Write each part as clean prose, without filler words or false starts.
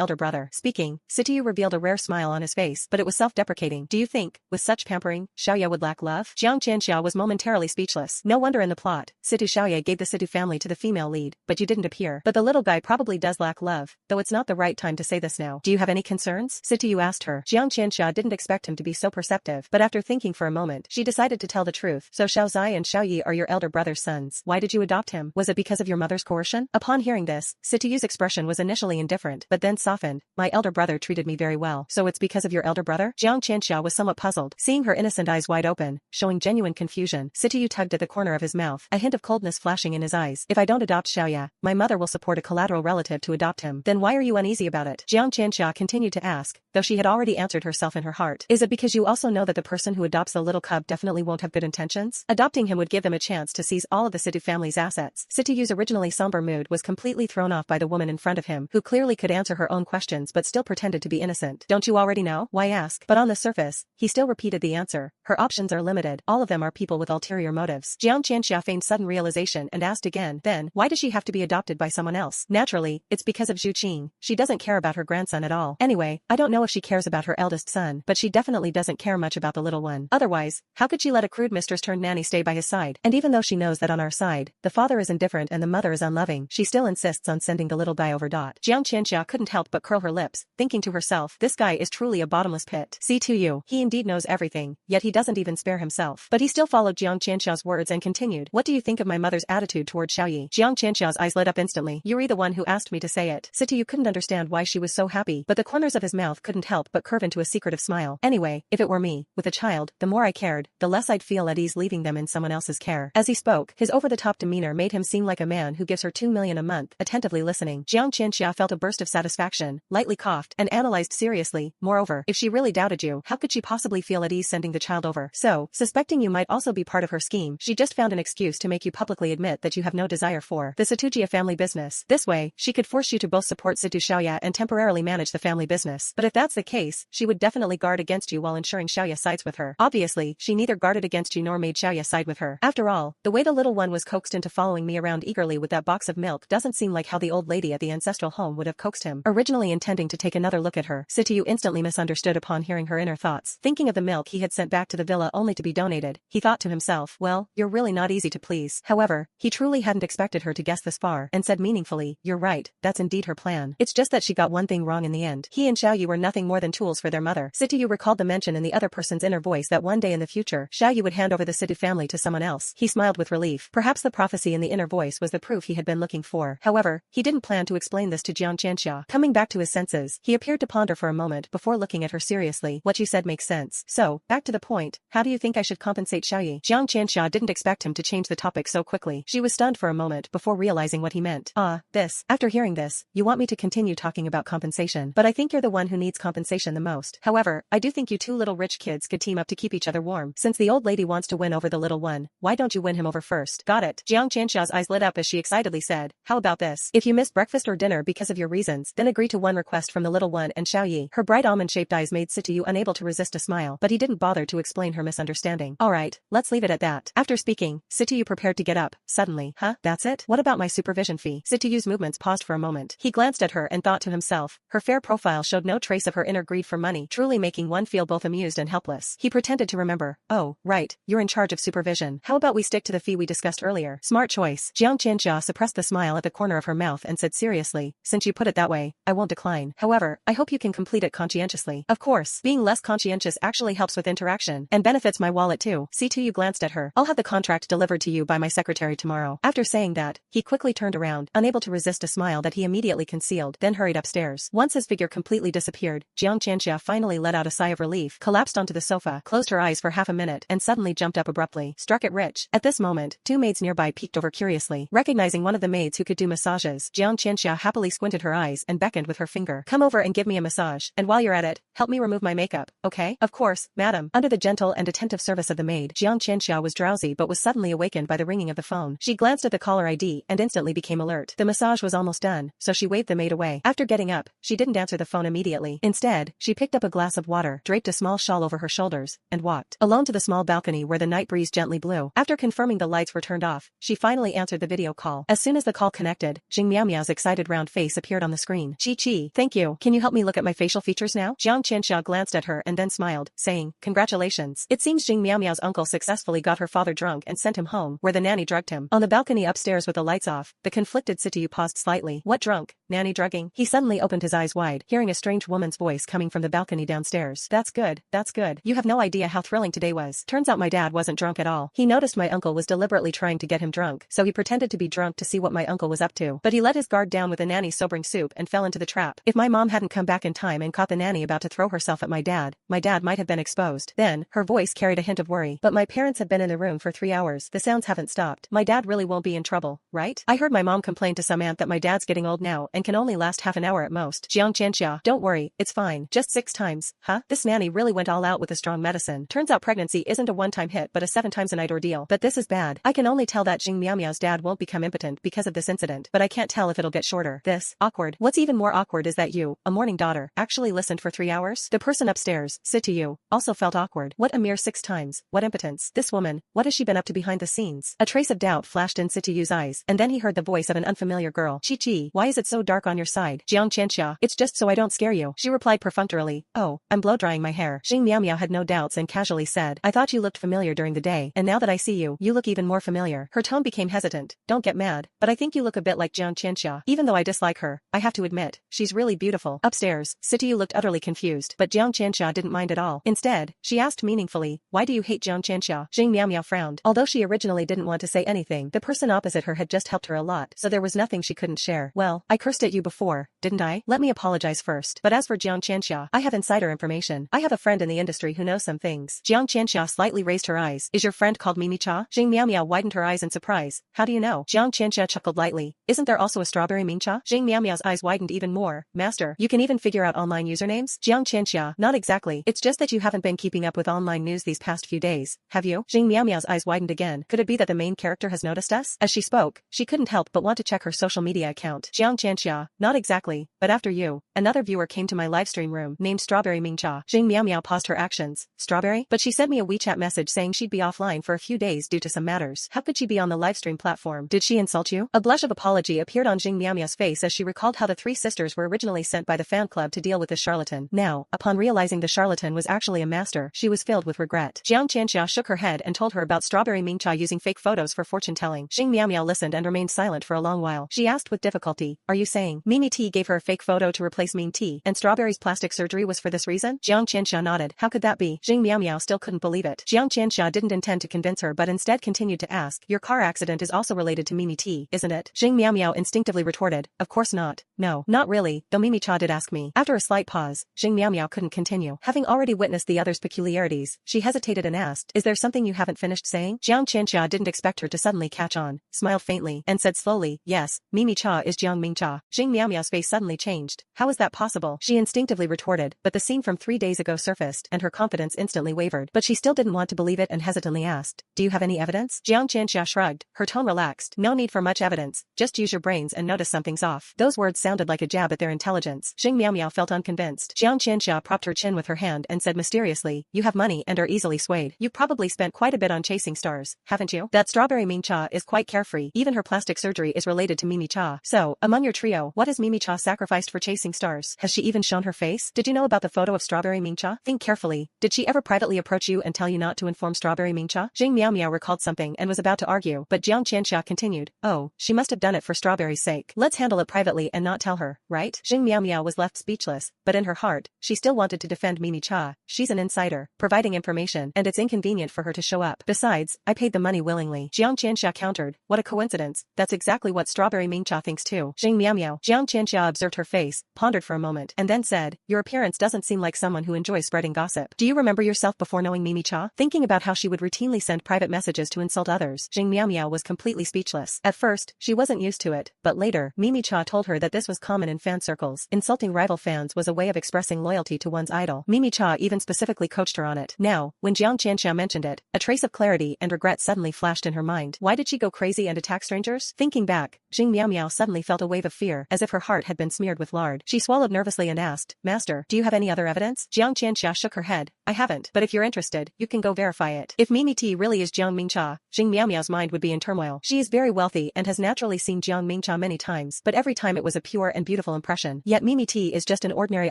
elder brother. Speaking, Sityu revealed a rare smile on his face, but it was self-deprecating. Do you think, with such pampering, Xiaoya would lack love? Jiang Qianxia was momentarily speechless. No wonder in the plot, Sityu Xiaoya gave the Sityu family to the female lead, but you didn't appear. But the little guy probably does lack love, though it's not the right time to say this now. Do you have any concerns? Sityu asked her. Jiang Qianxia didn't expect him to be so perceptive, but after thinking for a moment, she decided to tell the truth. So Xiao Zai and Xiao Yi are your elder brother's sons. Why did you adopt him? Was it because of your mother's coercion? Upon hearing this, Sityu's expression was initially indifferent, but then softened. My elder brother treated me very well. So it's because of your elder brother? Jiang Qianxia was somewhat puzzled, seeing her innocent eyes wide open, showing genuine confusion. Sityu tugged at the corner of his mouth, a hint of coldness flashing in his eyes. If I don't adopt Xiaoya, my mother will support a collateral relative to adopt him. Then why are you uneasy about it? Jiang Qianxia continued to ask, though she had already answered herself in her heart. Is it because you also know that the person who adopts the little cub definitely won't have good intentions? Adopting him would give them a chance to seize all of the Sityu family's assets. Sityu's originally somber mood was completely thrown off by the woman in front of him, who clearly could answer her own questions but still pretended to be innocent. Don't you already know? Why ask? But on the surface, he still repeated the answer. Her options are limited. All of them are people with ulterior motives. Jiang Qianxia feigned sudden realization and asked again, then, why does she have to be adopted by someone else? Naturally, it's because of Zhu Qing. She doesn't care about her grandson at all. Anyway, I don't know if she cares about her eldest son, but she definitely doesn't care much about the little one. Otherwise, how could she let a crude mistress-turned-nanny stay by his side? And even though she knows that on our side, the father is indifferent and the mother is unloving, she still insists on sending the little guy over. Jiang Qianxia couldn't help but curl her lips, thinking to herself, this guy is truly a bottomless pit. See to you. He indeed knows everything, yet he doesn't even spare himself. But he still followed Jiang Qianxia's words and continued, what do you think of my mother's attitude toward Xiaoyi? Jiang Qianxia's eyes lit up instantly. You're the one who asked me to say it. Sityu couldn't understand why she was so happy, but the corners of his mouth couldn't help but curve into a secretive smile. Anyway, if it were me, with a child, the more I cared, the less I'd feel at ease leaving them in someone else's care. As he spoke, his over-the-top demeanor made him seem like a man who gives her 2 million a month, attentively listening. Jiang Qianxia felt a burst of satisfaction, lightly coughed, and analyzed seriously. Moreover, if she really doubted you, how could she possibly feel at ease sending the child over? So, suspecting you might also be part of her scheme, she just found an excuse to make you publicly admit that you have no desire for the Satujia family business. This way, she could force you to both support Sityu Xiaoya and temporarily manage the family business. But if that's the case, she would definitely guard against you while ensuring Xiaoya sides with her. Obviously, she neither guarded against you nor made Xiaoya side with her. After all, the way the little one was coaxed into following me around eagerly with that box of milk doesn't seem like how the old lady at the ancestral home would have coaxed him. Originally intending to take another look at her, Sityu instantly misunderstood upon hearing her inner thoughts. Thinking of the milk he had sent back to the villa only to be donated, he thought to himself, well, you're really not easy to please. However, he truly hadn't expected her to guess this far, and said meaningfully, you're right, that's indeed her plan. It's just that she got one thing wrong in the end. He and Xiaoyu were nothing more than tools for their mother. Sityu recalled the mention in the other person's inner voice that one day in the future, Xiaoyu would hand over the Sityu family to someone else. He smiled with relief. Perhaps the prophecy in the inner voice was the proof he had been looking for. However, he didn't plan to explain this to Jiang Qianxia. Coming back to his senses, he appeared to ponder for a moment before looking at her seriously. What you said makes sense. So, back to the point, how do you think I should compensate Xiaoyi? Jiang Qianxia didn't expect him to change the topic so quickly. She was stunned for a moment before realizing what he meant. This. After hearing this, you want me to continue talking about compensation. But I think you're the one who needs compensation the most. However, I do think you two little rich kids could team up to keep each other warm. Since the old lady wants to win over the little one, why don't you win him over first? Got it. Jiang Qianxia's eyes lit up as she excitedly said, how about this? If you missed breakfast or dinner because of your reasons, then agree to one request from the little one and Xiaoyi. Her bright almond-shaped eyes made Sityu unable to resist a smile, but he didn't bother to explain her misunderstanding. Alright, let's leave it at that. After speaking, Sityu prepared to get up. Suddenly, that's it? What about my supervision fee? Sityu's movements paused for a moment. He glanced at her and thought to himself, her fair profile showed no trace of her inner greed for money, truly making one feel both amused and helpless. He pretended to remember. Oh, right, you're in charge of supervision. How about we stick to the fee we discussed earlier? Smart choice. Jiang Qianxia suppressed the smile at the corner of her mouth and said seriously, since you put it that way, I won't decline. However, I hope you can complete it conscientiously. Of course, being less conscientious actually helps with interaction, and benefits my wallet too. Sityu glanced at her. I'll have the contract delivered to you by my secretary tomorrow. After saying that, he quickly turned around, unable to resist a smile that he immediately concealed, then hurried upstairs. Once his figure completely disappeared, Jiang Qianxia finally let out a sigh of relief, collapsed onto the sofa, closed her eyes for half a minute, and suddenly jumped up abruptly. Struck it rich. At this moment, two maids nearby peeked over curiously. Recognizing one of the maids who could do massages, Jiang Qianxia happily squinted her eyes and beckoned with her finger. Come over and give me a massage, and while you're at it, help me remove my makeup, okay? Of course, madam. Under the gentle and attentive service of the maid, Jiang Qianxia was drowsy but was suddenly awakened by the ringing of the phone. She glanced at the caller ID and instantly became alert. The massage was almost done, so she waved the maid away. After getting up, she didn't answer the phone immediately. Instead, she picked up a glass of water, draped a small shawl over her shoulders, and walked alone to the small balcony where the night breeze gently blew. After confirming the lights were turned off, she finally answered the video call. As soon as the call connected, Jing Miao Miao's excited round face appeared on the screen. Chi, thank you. Can you help me look at my facial features now? Jiang Qianxia glanced at her and then smiled, saying, congratulations. It seems Jing Miao Miao's uncle successfully got her father drunk and sent him home, where the nanny drugged him. On the balcony upstairs with the lights off, the conflicted Situ paused slightly. What drunk? Nanny drugging? He suddenly opened his eyes wide, hearing a strange woman's voice coming from the balcony downstairs. That's good, that's good. You have no idea how thrilling today was. Turns out my dad wasn't drunk at all. He noticed my uncle was deliberately trying to get him drunk, so he pretended to be drunk to see what my uncle was up to. But he let his guard down with the nanny's sobering soup and fell into the trap. If my mom hadn't come back in time and caught the nanny about to throw herself at my dad might have been exposed. Then, her voice carried a hint of worry. But my parents have been in the room for 3 hours. The sounds haven't stopped. My dad really won't be in trouble, right? I heard my mom complain to some aunt that my dad's getting old now and can only last half an hour at most. Jiang Qianxia, don't worry, it's fine. Just 6 times, huh? This nanny really went all out with a strong medicine. Turns out pregnancy isn't a one-time hit but a 7 times a night ordeal. But this is bad. I can only tell that Jing Miao Miao's dad won't become impotent because of this incident, but I can't tell if it'll get shorter. This, awkward. What's even more awkward is that you, a mourning daughter, actually listened for 3 hours? The person upstairs, Situ, also felt awkward. What a mere 6 times. What impotence. This woman, what has she been up to behind the scenes? A trace of doubt flashed in Situ's eyes, and then he heard the voice of an unfamiliar girl. Chi, why is it so dark on your side? Jiang Qianxia, it's just so I don't scare you. She replied perfunctorily. Oh, I'm blow-drying my hair. Jing Miao Miao had no doubts and casually said, I thought you looked familiar during the day, and now that I see you, you look even more familiar. Her tone became hesitant. Don't get mad, but I think you look a bit like Jiang Qianxia. Even though I dislike her, I have to admit, she's really beautiful. Upstairs, Situ looked utterly confused, but Jiang Qianxia didn't mind at all. Instead, she asked meaningfully, why do you hate Jiang Qianxia? Jing Miao Miao frowned. Although she originally didn't want to say anything, the person opposite her had just helped her a lot, so there was nothing she couldn't share. Well, I cursed at you before, didn't I? Let me apologize first. But as for Jiang Qianxia, I have insider information. I have a friend in the industry who knows some things. Jiang Qianxia slightly raised her eyes. Is your friend called Mimi Cha? Jing Miao Miao widened her eyes in surprise. How do you know? Jiang Qianxia chuckled lightly. Isn't there also a strawberry Ming Cha? Jing Miao Miao's eyes widened even more. Master, you can even figure out online usernames? Jiang Qianxia, not exactly. It's just that you haven't been keeping up with online news these past few days, have you? Jing Miao Miao's eyes widened again. Could it be that the main character has noticed us? As she spoke, she couldn't help but want to check her social media account. Jiang Qianxia, not exactly, but after you, another viewer came to my livestream room named Strawberry Ming Cha. Jing Miao Miao paused her actions. Strawberry? But she sent me a WeChat message saying she'd be offline for a few days due to some matters. How could she be on the livestream platform? Did she insult you? A blush of apology appeared on Jing Miao Miao's face as she recalled how the 3 sisters were originally sent by the fan club to deal with this charlatan. Now, upon realizing the charlatan was actually a master, she was filled with regret. Jiang Qianxia shook her head and told her about Strawberry Ming Cha using fake photos for fortune-telling. Jing Miao Miao listened and remained silent for a long while. She asked with difficulty, are you saying Mimi T gave her a fake photo to replace Ming T, and Strawberry's plastic surgery was for this reason? Jiang Qianxia nodded. How could that be? Jing Miao Miao still couldn't believe it. Jiang Qianxia didn't intend to convince her but instead continued to ask, your car accident is also related to Mimi T, isn't it? Jing Miao Miao instinctively retorted, of course not. No, not really, though Mimi Cha did ask me. After a slight pause, Jing Miao Miao couldn't continue. Having already witnessed the other's peculiarities, she hesitated and asked, is there something you haven't finished saying? Jiang Qianxia didn't expect her to suddenly catch on, smiled faintly, and said slowly, yes, Mimi Cha is Jiang Ming Cha. Jing Miao Miao's face suddenly changed. How is that possible? She instinctively retorted, but the scene from 3 days ago surfaced, and her confidence instantly wavered. But she still didn't want to believe it and hesitantly asked, do you have any evidence? Jiang Qianxia shrugged, her tone relaxed. No need for much evidence, just use your brains and notice something's off. Those words sounded like a jab at their intelligence. Jing Miao Miao felt unconvinced. Jiang Qianxia propped her chin with her hand and said mysteriously, you have money and are easily swayed. You've probably spent quite a bit on chasing stars, haven't you? That Strawberry Ming Cha is quite carefree. Even her plastic surgery is related to Mimi Cha. So, among your trio, what has Mimi Cha sacrificed for chasing stars? Has she even shown her face? Did you know about the photo of Strawberry Ming Cha? Think carefully. Did she ever privately approach you and tell you not to inform Strawberry Ming Cha? Jing Miao Miao recalled something and was about to argue, but Jiang Qianxia continued, oh, she must have done it for Strawberry's sake. Let's handle it privately and not tell her, right? Jing Miao Miao was left speechless, but in her heart, she still wanted to defend Mimi Cha. She's an insider, providing information, and it's inconvenient for her to show up. Besides, I paid the money willingly. Jiang Qianxia countered, what a coincidence. That's exactly what Strawberry Ming Cha thinks too. Jing Miao Miao. Jiang Qianxia observed her face, pondered for a moment, and then said, your appearance doesn't seem like someone who enjoys spreading gossip. Do you remember yourself before knowing Mimi Cha? Thinking about how she would routinely send private messages to insult others, Jing Miao Miao was completely speechless. At first, she wasn't used to it, but later, Mimi Cha told her that this was common in fan circles. Insulting rival fans was a way of expressing loyalty to one's idol. Mimi Cha even specifically coached her on it. Now, when Jiang Qianxia mentioned it, a trace of clarity and regret suddenly flashed in her mind. Why did she go crazy and attack strangers? Thinking back, Jing Miao Miao suddenly felt a wave of fear, as if her heart had been smeared with lard. She swallowed nervously and asked, Master, do you have any other evidence? Jiang Qianxia shook her head. I haven't, but if you're interested, you can go verify it. If Mimi T really is Jiang Ming Cha, Jing Miao Miao's mind would be in turmoil. She is very wealthy and has naturally seen Jiang Ming Cha many times, but every time it was a pure and beautiful impression. Yet Mimi T is just an ordinary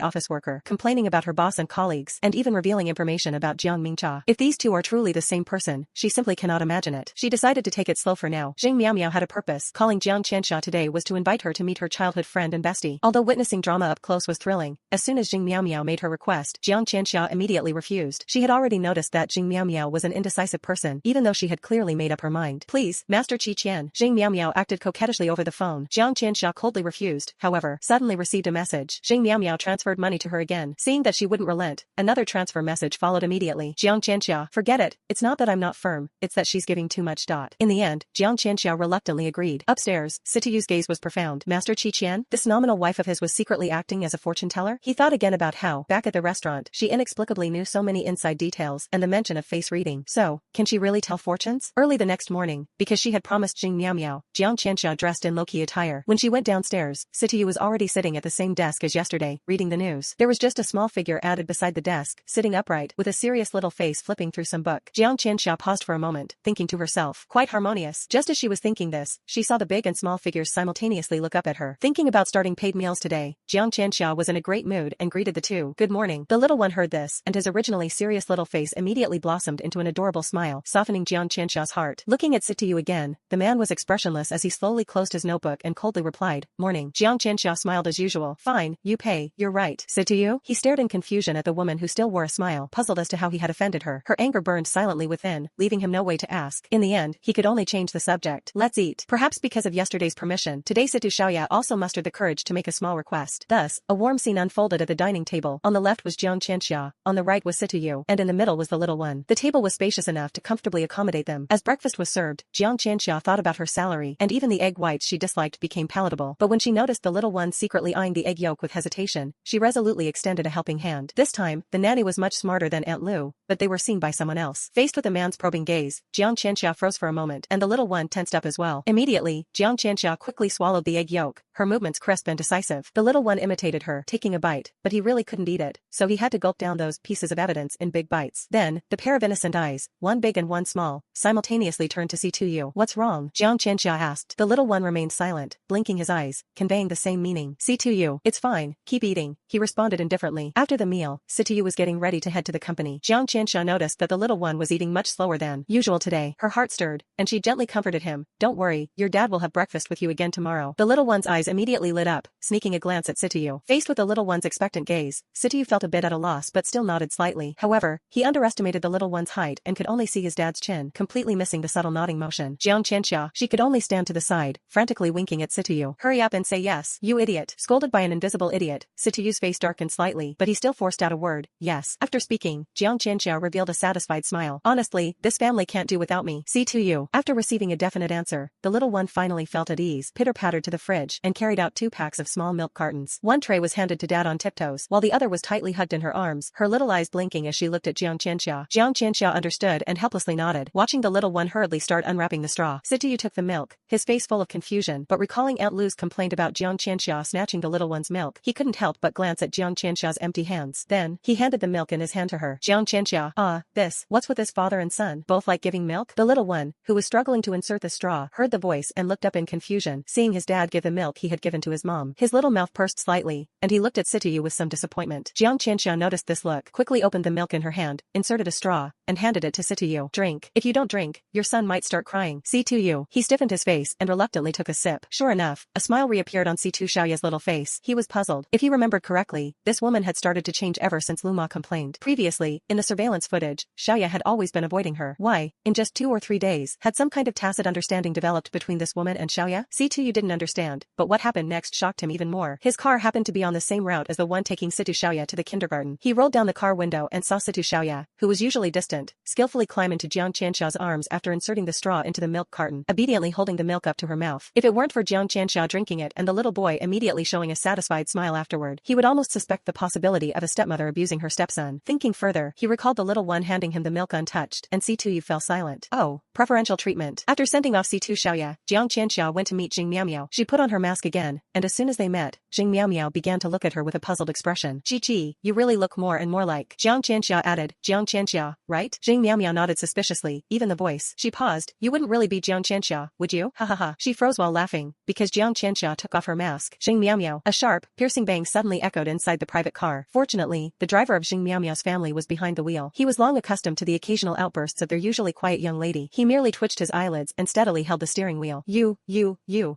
office worker, complaining about her boss and colleagues, and even revealing information about Jiang Mingcha. If these two are truly the same person, she simply cannot imagine it. She decided to take it slow for now. Jing Miao Miao had a purpose. Calling Jiang Qianxia today was to invite her to meet her childhood friend and bestie. Although witnessing drama up close was thrilling, as soon as Jing Miao Miao made her request, Jiang Qianxia immediately refused. She had already noticed that Jing Miao Miao was an indecisive person, even though she had clearly made up her mind. Please, Master Qi Qian. Jing Miao Miao acted coquettishly over the phone. Jiang Qianxia coldly refused, however, suddenly received a message. Jing Miao Miao transferred money to her again. Seeing that she wouldn't relent, another transfer message followed immediately. Jiang Qianxia, forget it. It's not that I'm not firm, it's that she's giving too much. In the end, Jiang Qianxia reluctantly agreed. Upstairs, Situyu's gaze was profound. Master Qi Qian, this nominal wife of his was secretly acting as a fortune teller? He thought again about how, back at the restaurant, she inexplicably knew so many inside details and the mention of face reading. So, can she really tell fortunes? Early the next morning, because she had promised Jing Miao Miao, Jiang Qianxia dressed in low-key attire. When she went downstairs, Situyu was already sitting at the same desk as yesterday, reading the news. There was just a small figure added beside the desk, sitting upright, with a serious little face flipping through some book. Jiang Qianxia paused for a moment, thinking to herself, quite harmonious. Just as she was thinking this, she saw the big and small figures simultaneously look up at her. Thinking about starting paid meals today, Jiang Qianxia was in a great mood and greeted the two. Good morning. The little one heard this, and his originally serious little face immediately blossomed into an adorable smile, softening Jiang Qianxia's heart. Looking at Situyu again, the man was expressionless as he slowly closed his notebook and coldly replied, morning. Jiang Qianxia smiled as usual. Fine, you pay, you're right. Situyu? He stared in confusion at the woman who still wore a smile, puzzled as to how he had offended her. Her anger burned silently within, leaving him no way to ask. In the end, he could only change the subject. Let's eat. Perhaps because of yesterday's permission, today Situ Xiaoya also mustered the courage to make a small request. Thus, a warm scene unfolded at the dining table. On the left was Jiang Qianxia, on the right was Situ Yu, and in the middle was the little one. The table was spacious enough to comfortably accommodate them. As breakfast was served, Jiang Qianxia thought about her salary, and even the egg whites she disliked became palatable. But when she noticed the little one secretly eyeing the egg yolk with hesitation, she resolutely extended a helping hand. This time, the nanny was much smarter than Aunt Lu, but they were seen by someone else. Faced with the man's probing gaze, Jiang Qianxia froze for a moment, and the little one tensed up as well. Immediately, Jiang Qianxia quickly swallowed the egg yolk, her movements crisp and decisive. The little one imitated her, taking a bite, but he really couldn't eat it, so he had to gulp down those pieces of evidence in big bites. Then, the pair of innocent eyes, one big and one small, simultaneously turned to see Tuyu. What's wrong? Jiang Qianxia asked. The little one remained silent, blinking his eyes, conveying the same meaning. See Tuyu, it's fine, keep eating, he responded indifferently. After the meal, Situyu was getting ready to head to the company. Jiang Qianxia noticed that the little one was eating much slower than usual today. Her heart stirred, and she gently comforted him. Don't worry, your dad will have breakfast with you again tomorrow. The little one's eyes immediately lit up, sneaking a glance at Situyu. Faced with the little one's expectant gaze, Situyu felt a bit at a loss but still nodded slightly. However, he underestimated the little one's height and could only see his dad's chin, completely missing the subtle nodding motion. Jiang Qianxia, she could only stand to the side, frantically winking at Situyu. Hurry up and say yes, you idiot. Scolded by an invisible idiot, Situyu's face darkened slightly, but he still forced out a word, yes. After speaking, Jiang Qianxia revealed a satisfied smile. Honestly, this family can't do without me. See Tuyu. After receiving a definite answer, the little one finally felt at ease, pitter-pattered to the fridge, and carried out 2 packs of small milk cartons. One tray was handed to Dad on tiptoes, while the other was tightly hugged in her arms, her little eyes blinking as she looked at Jiang Qianxia. Jiang Qianxia understood and helplessly nodded, watching the little one hurriedly start unwrapping the straw. Situyu took the milk, his face full of confusion, but recalling Aunt Lu's complaint about Jiang Qianxia snatching the little one's milk, he couldn't help but glance at Jiang Qianxia's empty hands. Then, he handed the milk in his hand to her. Jiang Qianxia, what's with this father and son? Both like giving milk? The little one, who was struggling to insert the straw, heard the voice and looked up in confusion, seeing his dad give the milk he had given to his mom. His little mouth pursed slightly, and he looked at Situyu with some disappointment. Jiang Qianxia noticed this look, quickly opened the milk in her hand, inserted a straw, and handed it to Situyu. Drink. If you don't drink, your son might start crying. Situyu. He stiffened his face and reluctantly took a sip. Sure enough, a smile reappeared on Situ Xiaoya's little face. He was puzzled. If he remembered correctly, this woman had started to change ever since Luma complained. Previously, in the surveillance footage, Xiaoya had always been avoiding her. Why, in just 2 or 3 days, had some kind of tacit understanding developed between this woman and Xiaoya? Situyu didn't understand, but what happened next shocked him even more. His car happened to be on the same route as the one taking Situ Xiaoya to the kindergarten. He rolled down the car window and saw Situ Xiaoya, who was usually distant, skillfully climb into Jiang Qianxia's arms after inserting the straw into the milk carton, obediently holding the milk up to her mouth. If it weren't for Jiang Qianxia drinking it and the little boy immediately showing a satisfied smile afterward, he would almost suspect the possibility of a stepmother abusing her stepson. Thinking further, he recalled the little one handing him the milk untouched, and Situyu fell silent. Oh, preferential treatment. After sending off Situ Xiaoya, Jiang Qianxia went to meet Jing Miao Miao. She put on her mask mask again, and as soon as they met, Jing Miao began to look at her with a puzzled expression. Chi, you really look more and more like. Jiang Qianxia added, Jiang Qianxia, right? Jing Miao nodded suspiciously, even the voice. She paused. You wouldn't really be Jiang Qianxia, would you? Ha ha ha. She froze while laughing, because Jiang Qianxia took off her mask. Jing Miao. A sharp, piercing bang suddenly echoed inside the private car. Fortunately, the driver of Jing Miao's family was behind the wheel. He was long accustomed to the occasional outbursts of their usually quiet young lady. He merely twitched his eyelids and steadily held the steering wheel. You.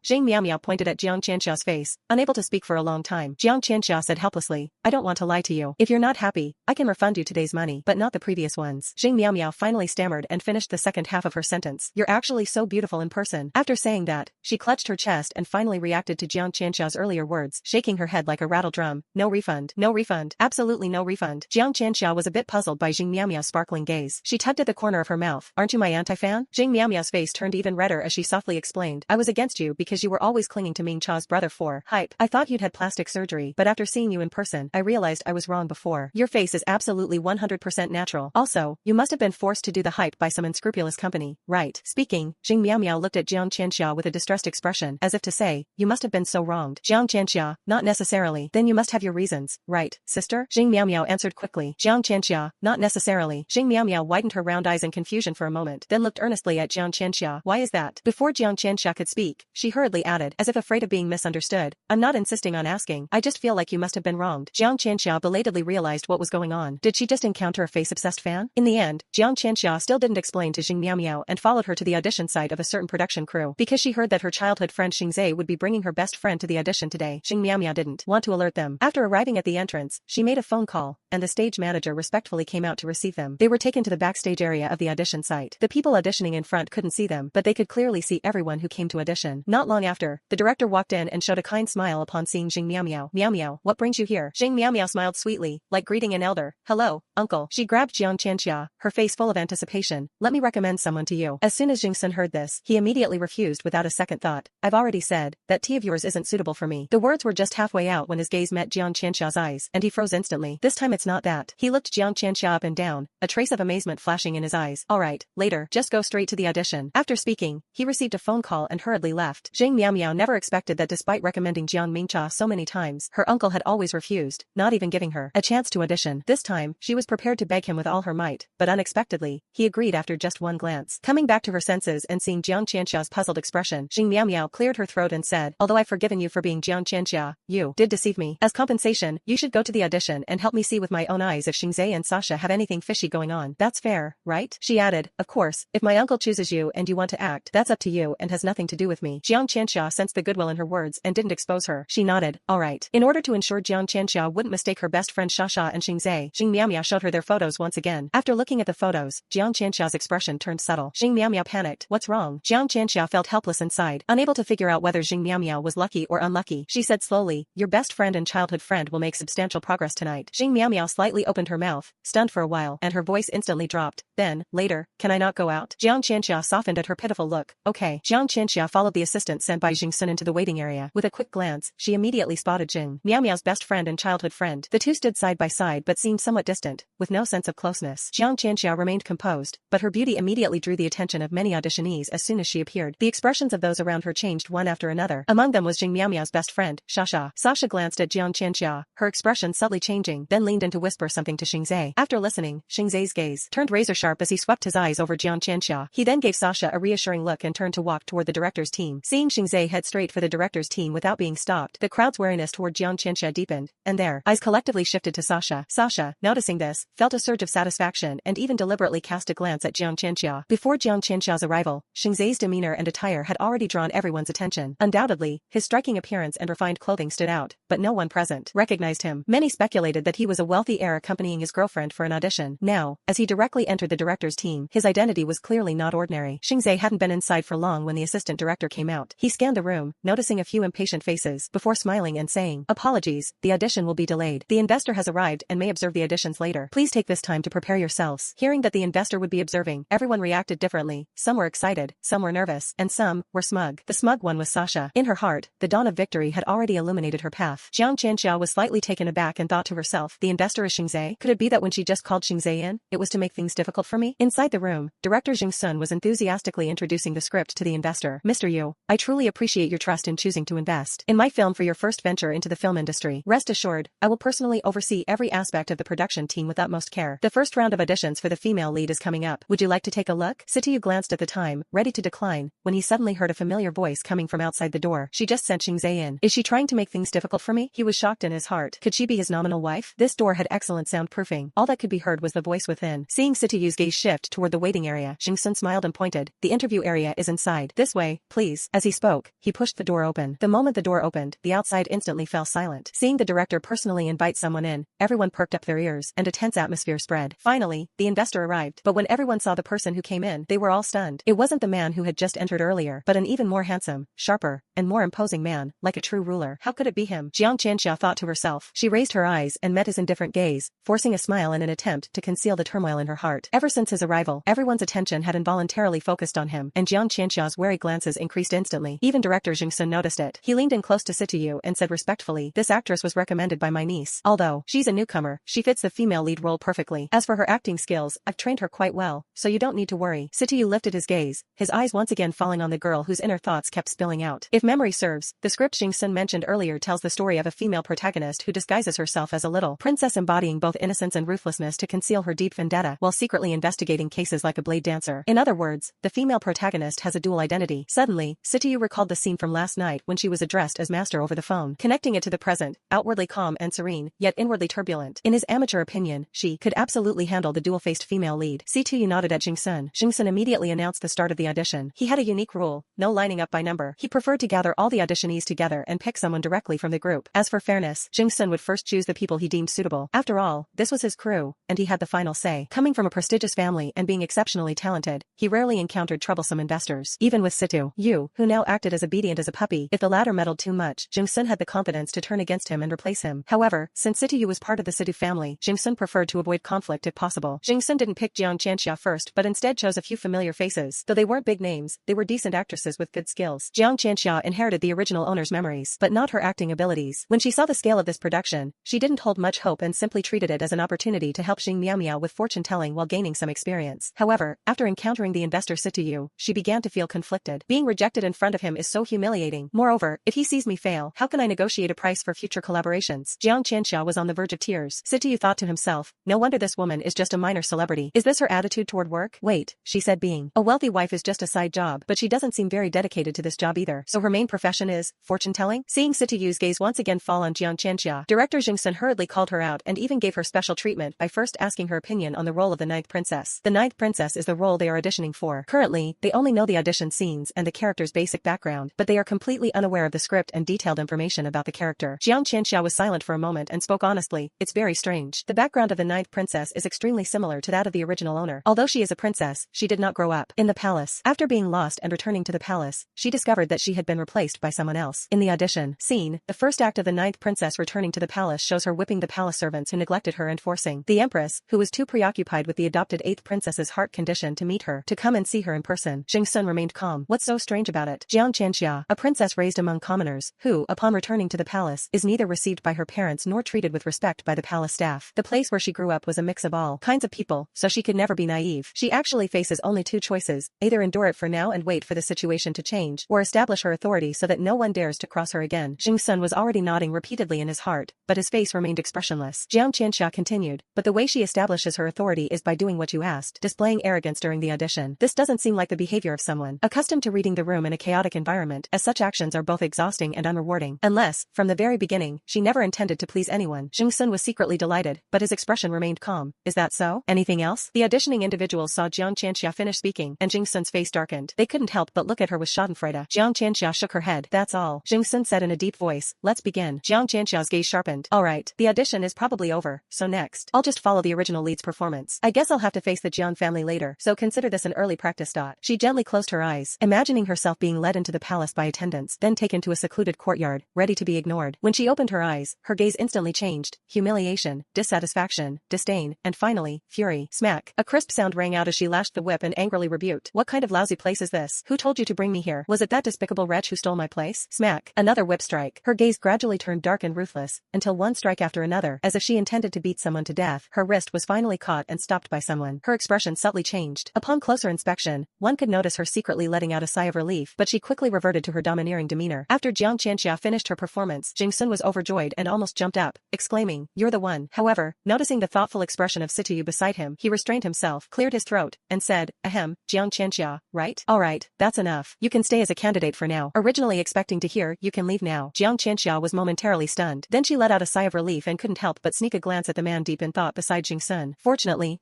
Jing Miao pointed at Jiang Qianxia's face, unable to speak for a long time. Jiang Qianxia said helplessly, I don't want to lie to you. If you're not happy, I can refund you today's money, but not the previous ones. Jing Miao finally stammered and finished the second half of her sentence. You're actually so beautiful in person. After saying that, she clutched her chest and finally reacted to Jiang Qianxia's earlier words, shaking her head like a rattle drum. No refund. No refund. Absolutely no refund. Jiang Qianxia was a bit puzzled by Jing Miao's sparkling gaze. She tugged at the corner of her mouth. Aren't you my anti-fan? Jing Miao's face turned even redder as she softly explained. I was against you because you were always clinging to Ming Cha's brother for hype. I thought you'd had plastic surgery, but after seeing you in person, I realized I was wrong before. Your face is absolutely 100% natural. Also, you must have been forced to do the hype by some unscrupulous company, right? Speaking, Jing Miao looked at Jiang Qianxia with a distressed expression, as if to say, you must have been so wronged. Jiang Qianxia, not necessarily. Then you must have your reasons, right, sister? Jing Miao answered quickly. Jiang Qianxia, not necessarily. Jing Miao widened her round eyes in confusion for a moment, then looked earnestly at Jiang Qianxia. Why is that? Before Jiang Qianxia could speak, she hurriedly added, as if afraid of being misunderstood, I'm not insisting on asking, I just feel like you must have been wronged. Jiang Qianxia belatedly realized what was going on. Did she just encounter a face-obsessed fan? In the end, Jiang Qianxia still didn't explain to Jing Miao and followed her to the audition site of a certain production crew, because she heard that her childhood friend Xingzai would be bringing her best friend to the audition today. Jing Miao didn't want to alert them. After arriving at the entrance, she made a phone call, and the stage manager respectfully came out to receive them. They were taken to the backstage area of the audition site. The people auditioning in front couldn't see them, but they could clearly see everyone who came to audition. Not long after, the director walked in and showed a kind smile upon seeing Jing Miao. Miao, what brings you here? Jing Miao smiled sweetly, like greeting an elder. Hello, uncle. She grabbed Jiang Qianxia, her face full of anticipation. Let me recommend someone to you. As soon as Jing Sun heard this, he immediately refused without a second thought. I've already said, that tea of yours isn't suitable for me. The words were just halfway out when his gaze met Jiang Qianxia's eyes, and he froze instantly. This time it's not that. He looked Jiang Qianxia up and down, a trace of amazement flashing in his eyes. Alright, later, just go straight to the audition. After speaking, he received a phone call and hurriedly left. Jing Miao never expected that despite recommending Jiang Mingcha so many times, her uncle had always refused, not even giving her a chance to audition. This time, she was prepared to beg him with all her might, but unexpectedly, he agreed after just one glance. Coming back to her senses and seeing Jiang Qianxia's puzzled expression, Jing Miao cleared her throat and said, although I've forgiven you for being Jiang Qianxia, you did deceive me. As compensation, you should go to the audition and help me see with my own eyes if Xingzai and Sasha have anything fishy going on. That's fair, right? She added, of course, if my uncle chooses you and you want to act, that's up to you and has nothing to do with me. Jiang Qianxia sensed the goodwill in her words and didn't expose her. She nodded, alright. In order to ensure Jiang Qianxia wouldn't mistake her best friend Sasha and Xingzai, Jing Miao showed her their photos once again. After looking at the photos, Jiang Qianxia's expression turned subtle. Jing Miao panicked. What's wrong? Jiang Qianxia felt helpless inside, unable to figure out whether Jing Miao was lucky or unlucky. She said slowly, your best friend and childhood friend will make substantial progress tonight. Jing Miao slightly opened her mouth, stunned for a while, and her voice instantly dropped. Then, later, can I not go out? Jiang Qianxia softened at her pitiful look. Okay. Jiang Qianxia followed the assistant sent by Jing Sun into the waiting area. With a quick glance, she immediately spotted Jing Miao's best friend and childhood friend. The two stood side by side but seemed somewhat distant, with no sense of closeness. Jiang Qianxia remained composed, but her beauty immediately drew the attention of many auditionees as soon as she appeared. The expressions of those around her changed one after another. Among them was Jing Miao's best friend, Sasha. Sasha glanced at Jiang Qianxia, her expression subtly changing, then leaned in to whisper something to Xingzai. After listening, Xingzai's gaze turned razor-sharp as he swept his eyes over Jiang Qianxia. He then gave Sasha a reassuring look and turned to walk toward the director's team. Seeing Xingzai head straight for the director's team without being stopped, the crowd's wariness toward Jiang Qianxia deepened, and their eyes collectively shifted to Sasha. Sasha, noticing this, felt a surge of satisfaction and even deliberately cast a glance at Jiang Qianxia. Before Jiang Qianxia's arrival, Xingzai's demeanor and attire had already drawn everyone's attention. Undoubtedly, his striking appearance and refined clothing stood out, but no one present recognized him. Many speculated that he was a wealthy heir accompanying his girlfriend for an audition. Now, as he directly entered the director's team, his identity was clearly not ordinary. Xingzai hadn't been inside for long when the assistant director came out. He scanned the room, noticing a few impatient faces, before smiling and saying, apologies, the audition will be delayed. The investor has arrived and may observe the auditions later. Please take this time to prepare yourselves. Hearing that the investor would be observing, everyone reacted differently. Some were excited, some were nervous, and some were smug. The smug one was Sasha. In her heart, the dawn of victory had already illuminated her path. Jiang Qianxia was slightly taken aback and thought to herself, the investor is Xingzai? Could it be that when she just called Xingzai in, it was to make things difficult for me? Inside the room, director Jing Sun was enthusiastically introducing the script to the investor. Mr. Yu, I truly appreciate your trust in in choosing to invest in my film for your first venture into the film industry. Rest assured, I will personally oversee every aspect of the production team with utmost care. The first round of auditions for the female lead is coming up. Would you like to take a look? Sityu glanced at the time, ready to decline, when he suddenly heard a familiar voice coming from outside the door. She just sent Xingzhe in. Is she trying to make things difficult for me? He was shocked in his heart. Could she be his nominal wife? This door had excellent soundproofing. All that could be heard was the voice within. Seeing Sityu's gaze shift toward the waiting area, Jingsun smiled and pointed. The interview area is inside. This way, please. As he spoke, he pushed the door open. The moment the door opened, the outside instantly fell silent. Seeing the director personally invite someone in, everyone perked up their ears, and a tense atmosphere spread. Finally, the investor arrived, but when everyone saw the person who came in, they were all stunned. It wasn't the man who had just entered earlier, but an even more handsome, sharper, and more imposing man, like a true ruler. How could it be him? Jiang Qianxia thought to herself. She raised her eyes and met his indifferent gaze, forcing a smile in an attempt to conceal the turmoil in her heart. Ever since his arrival, everyone's attention had involuntarily focused on him, and Jiang Qianxia's wary glances increased instantly. Even director Jingsun noticed it. He leaned in close to Sityu and said respectfully, "This actress was recommended by my niece. Although she's a newcomer, she fits the female lead role perfectly. As for her acting skills, I've trained her quite well, so you don't need to worry." Sityu lifted his gaze, his eyes once again falling on the girl whose inner thoughts kept spilling out. If memory serves, the script Jingsun mentioned earlier tells the story of a female protagonist who disguises herself as a little princess, embodying both innocence and ruthlessness to conceal her deep vendetta while secretly investigating cases like a blade dancer. In other words, the female protagonist has a dual identity. Suddenly, Sityu recalled the scene from last night when she was addressed as master over the phone, connecting it to the present, outwardly calm and serene, yet inwardly turbulent. In his amateur opinion, she could absolutely handle the dual-faced female lead. Sityu nodded at Jingsun. Jingsun immediately announced the start of the audition. He had a unique rule, no lining up by number. He preferred to gather all the auditionees together and pick someone directly from the group. As for fairness, Jingsun would first choose the people he deemed suitable. After all, this was his crew, and he had the final say. Coming from a prestigious family and being exceptionally talented, he rarely encountered troublesome investors. Even with Sityu, who now acted as obedient as a puppy, if the latter meddled too much, Jingsun had the confidence to turn against him and replace him. However, since Sityu was part of the Sityu family, Jingsun preferred to avoid conflict if possible. Jingsun didn't pick Jiang Qianxia first, but instead chose a few familiar faces. Though they weren't big names, they were decent actresses with good skills. Jiang Qianxia inherited the original owner's memories, but not her acting abilities. When she saw the scale of this production, she didn't hold much hope and simply treated it as an opportunity to help Xing Miao Miao with fortune-telling while gaining some experience. However, after encountering the investor Sityu, she began to feel conflicted. Being rejected in front of him is so humiliating. Moreover, if he sees me fail, how can I negotiate a price for future collaborations? Jiang Qianxia was on the verge of tears. Sityu thought to himself, no wonder this woman is just a minor celebrity. Is this her attitude toward work? Wait, she said, being a wealthy wife is just a side job, but she doesn't seem very dedicated to this job either. So her main profession is fortune-telling? Seeing Sityu's gaze once again fall on Jiang Qianxia, director Jingsun hurriedly called her out and even gave her special treatment by first asking her opinion on the role of the ninth princess. The ninth princess is the role they are auditioning for. Currently, they only know the audition scenes and the character's basic background, but they are completely unaware of the script and detailed information about the character. Jiang Qianxia was silent for a moment and spoke honestly. It's very strange. The background of the ninth princess is extremely similar to that of the original owner. Although she is a princess, she did not grow up in the palace. After being lost and returning to the palace, she discovered that she had been replaced by someone else. In the audition scene, the first act of the ninth princess returning to the palace shows her whipping the palace servants who neglected her and forcing the empress, who was too preoccupied with the adopted eighth princess's heart condition to meet her, to come and see her in person. Jingsun remained calm. What's so strange about it? Jiang Qianxia, a princess raised among commoners, who, upon returning to the palace, is neither received by her parents nor treated with respect by the palace staff. The place where she grew up was a mix of all kinds of people, so she could never be naive. She actually faces only two choices: either endure it for now and wait for the situation to change, or establish her authority so that no one dares to cross her again. Jingsun was already nodding repeatedly in his heart, but his face remained expressionless. Jiang Qianxia continued, but the way she establishes her authority is by doing what you asked, displaying arrogance during the audition. This doesn't seem like the behavior of someone accustomed to reading the room in a chaotic environment, as such actions are both exhausting and unrewarding. Unless, from the very beginning, she never intended to please anyone. Jingsun was secretly delighted, but his expression remained calm. Is that so? Anything else? The auditioning individuals saw Jiang Qianxia finish speaking, and Jingsun's face darkened. They couldn't help but look at her with schadenfreude. Jiang Qianxia shook her head. That's all. Jingsun said in a deep voice. Let's begin. Jiang Qianxia's gaze sharpened. Alright, the audition is probably over, so next, I'll just follow the original lead's performance. I guess I'll have to face the Jiang family later, so consider this an early practice. She gently closed her eyes, imagining herself being led into the palace by attendants, then taken to a secluded courtyard, ready to be ignored. When she opened her eyes, her gaze instantly changed. Humiliation, dissatisfaction, disdain, and finally, fury. Smack. A crisp sound rang out as she lashed the whip and angrily rebuked. What kind of lousy place is this? Who told you to bring me here? Was it that despicable wretch who stole my place? Smack. Another whip strike. Her gaze gradually turned dark and ruthless, until one strike after another, as if she intended to beat someone to death, her wrist was finally caught and stopped by someone. Her expression subtly changed. Upon closer inspection, one could notice her secretly letting out a sigh of relief, but she quickly reverted to her dominant domineering demeanor. After Jiang Qianxia finished her performance, Jing Sun was overjoyed and almost jumped up, exclaiming, "You're the one." However, noticing the thoughtful expression of Sitayu beside him, he restrained himself, cleared his throat, and said, "Ahem, Jiang Qianxia, right? Alright, that's enough. You can stay as a candidate for now." Originally expecting to hear, "You can leave now," Jiang Qianxia was momentarily stunned. Then she let out a sigh of relief and couldn't help but sneak a glance at the man deep in thought beside Jing Sun. Fortunately,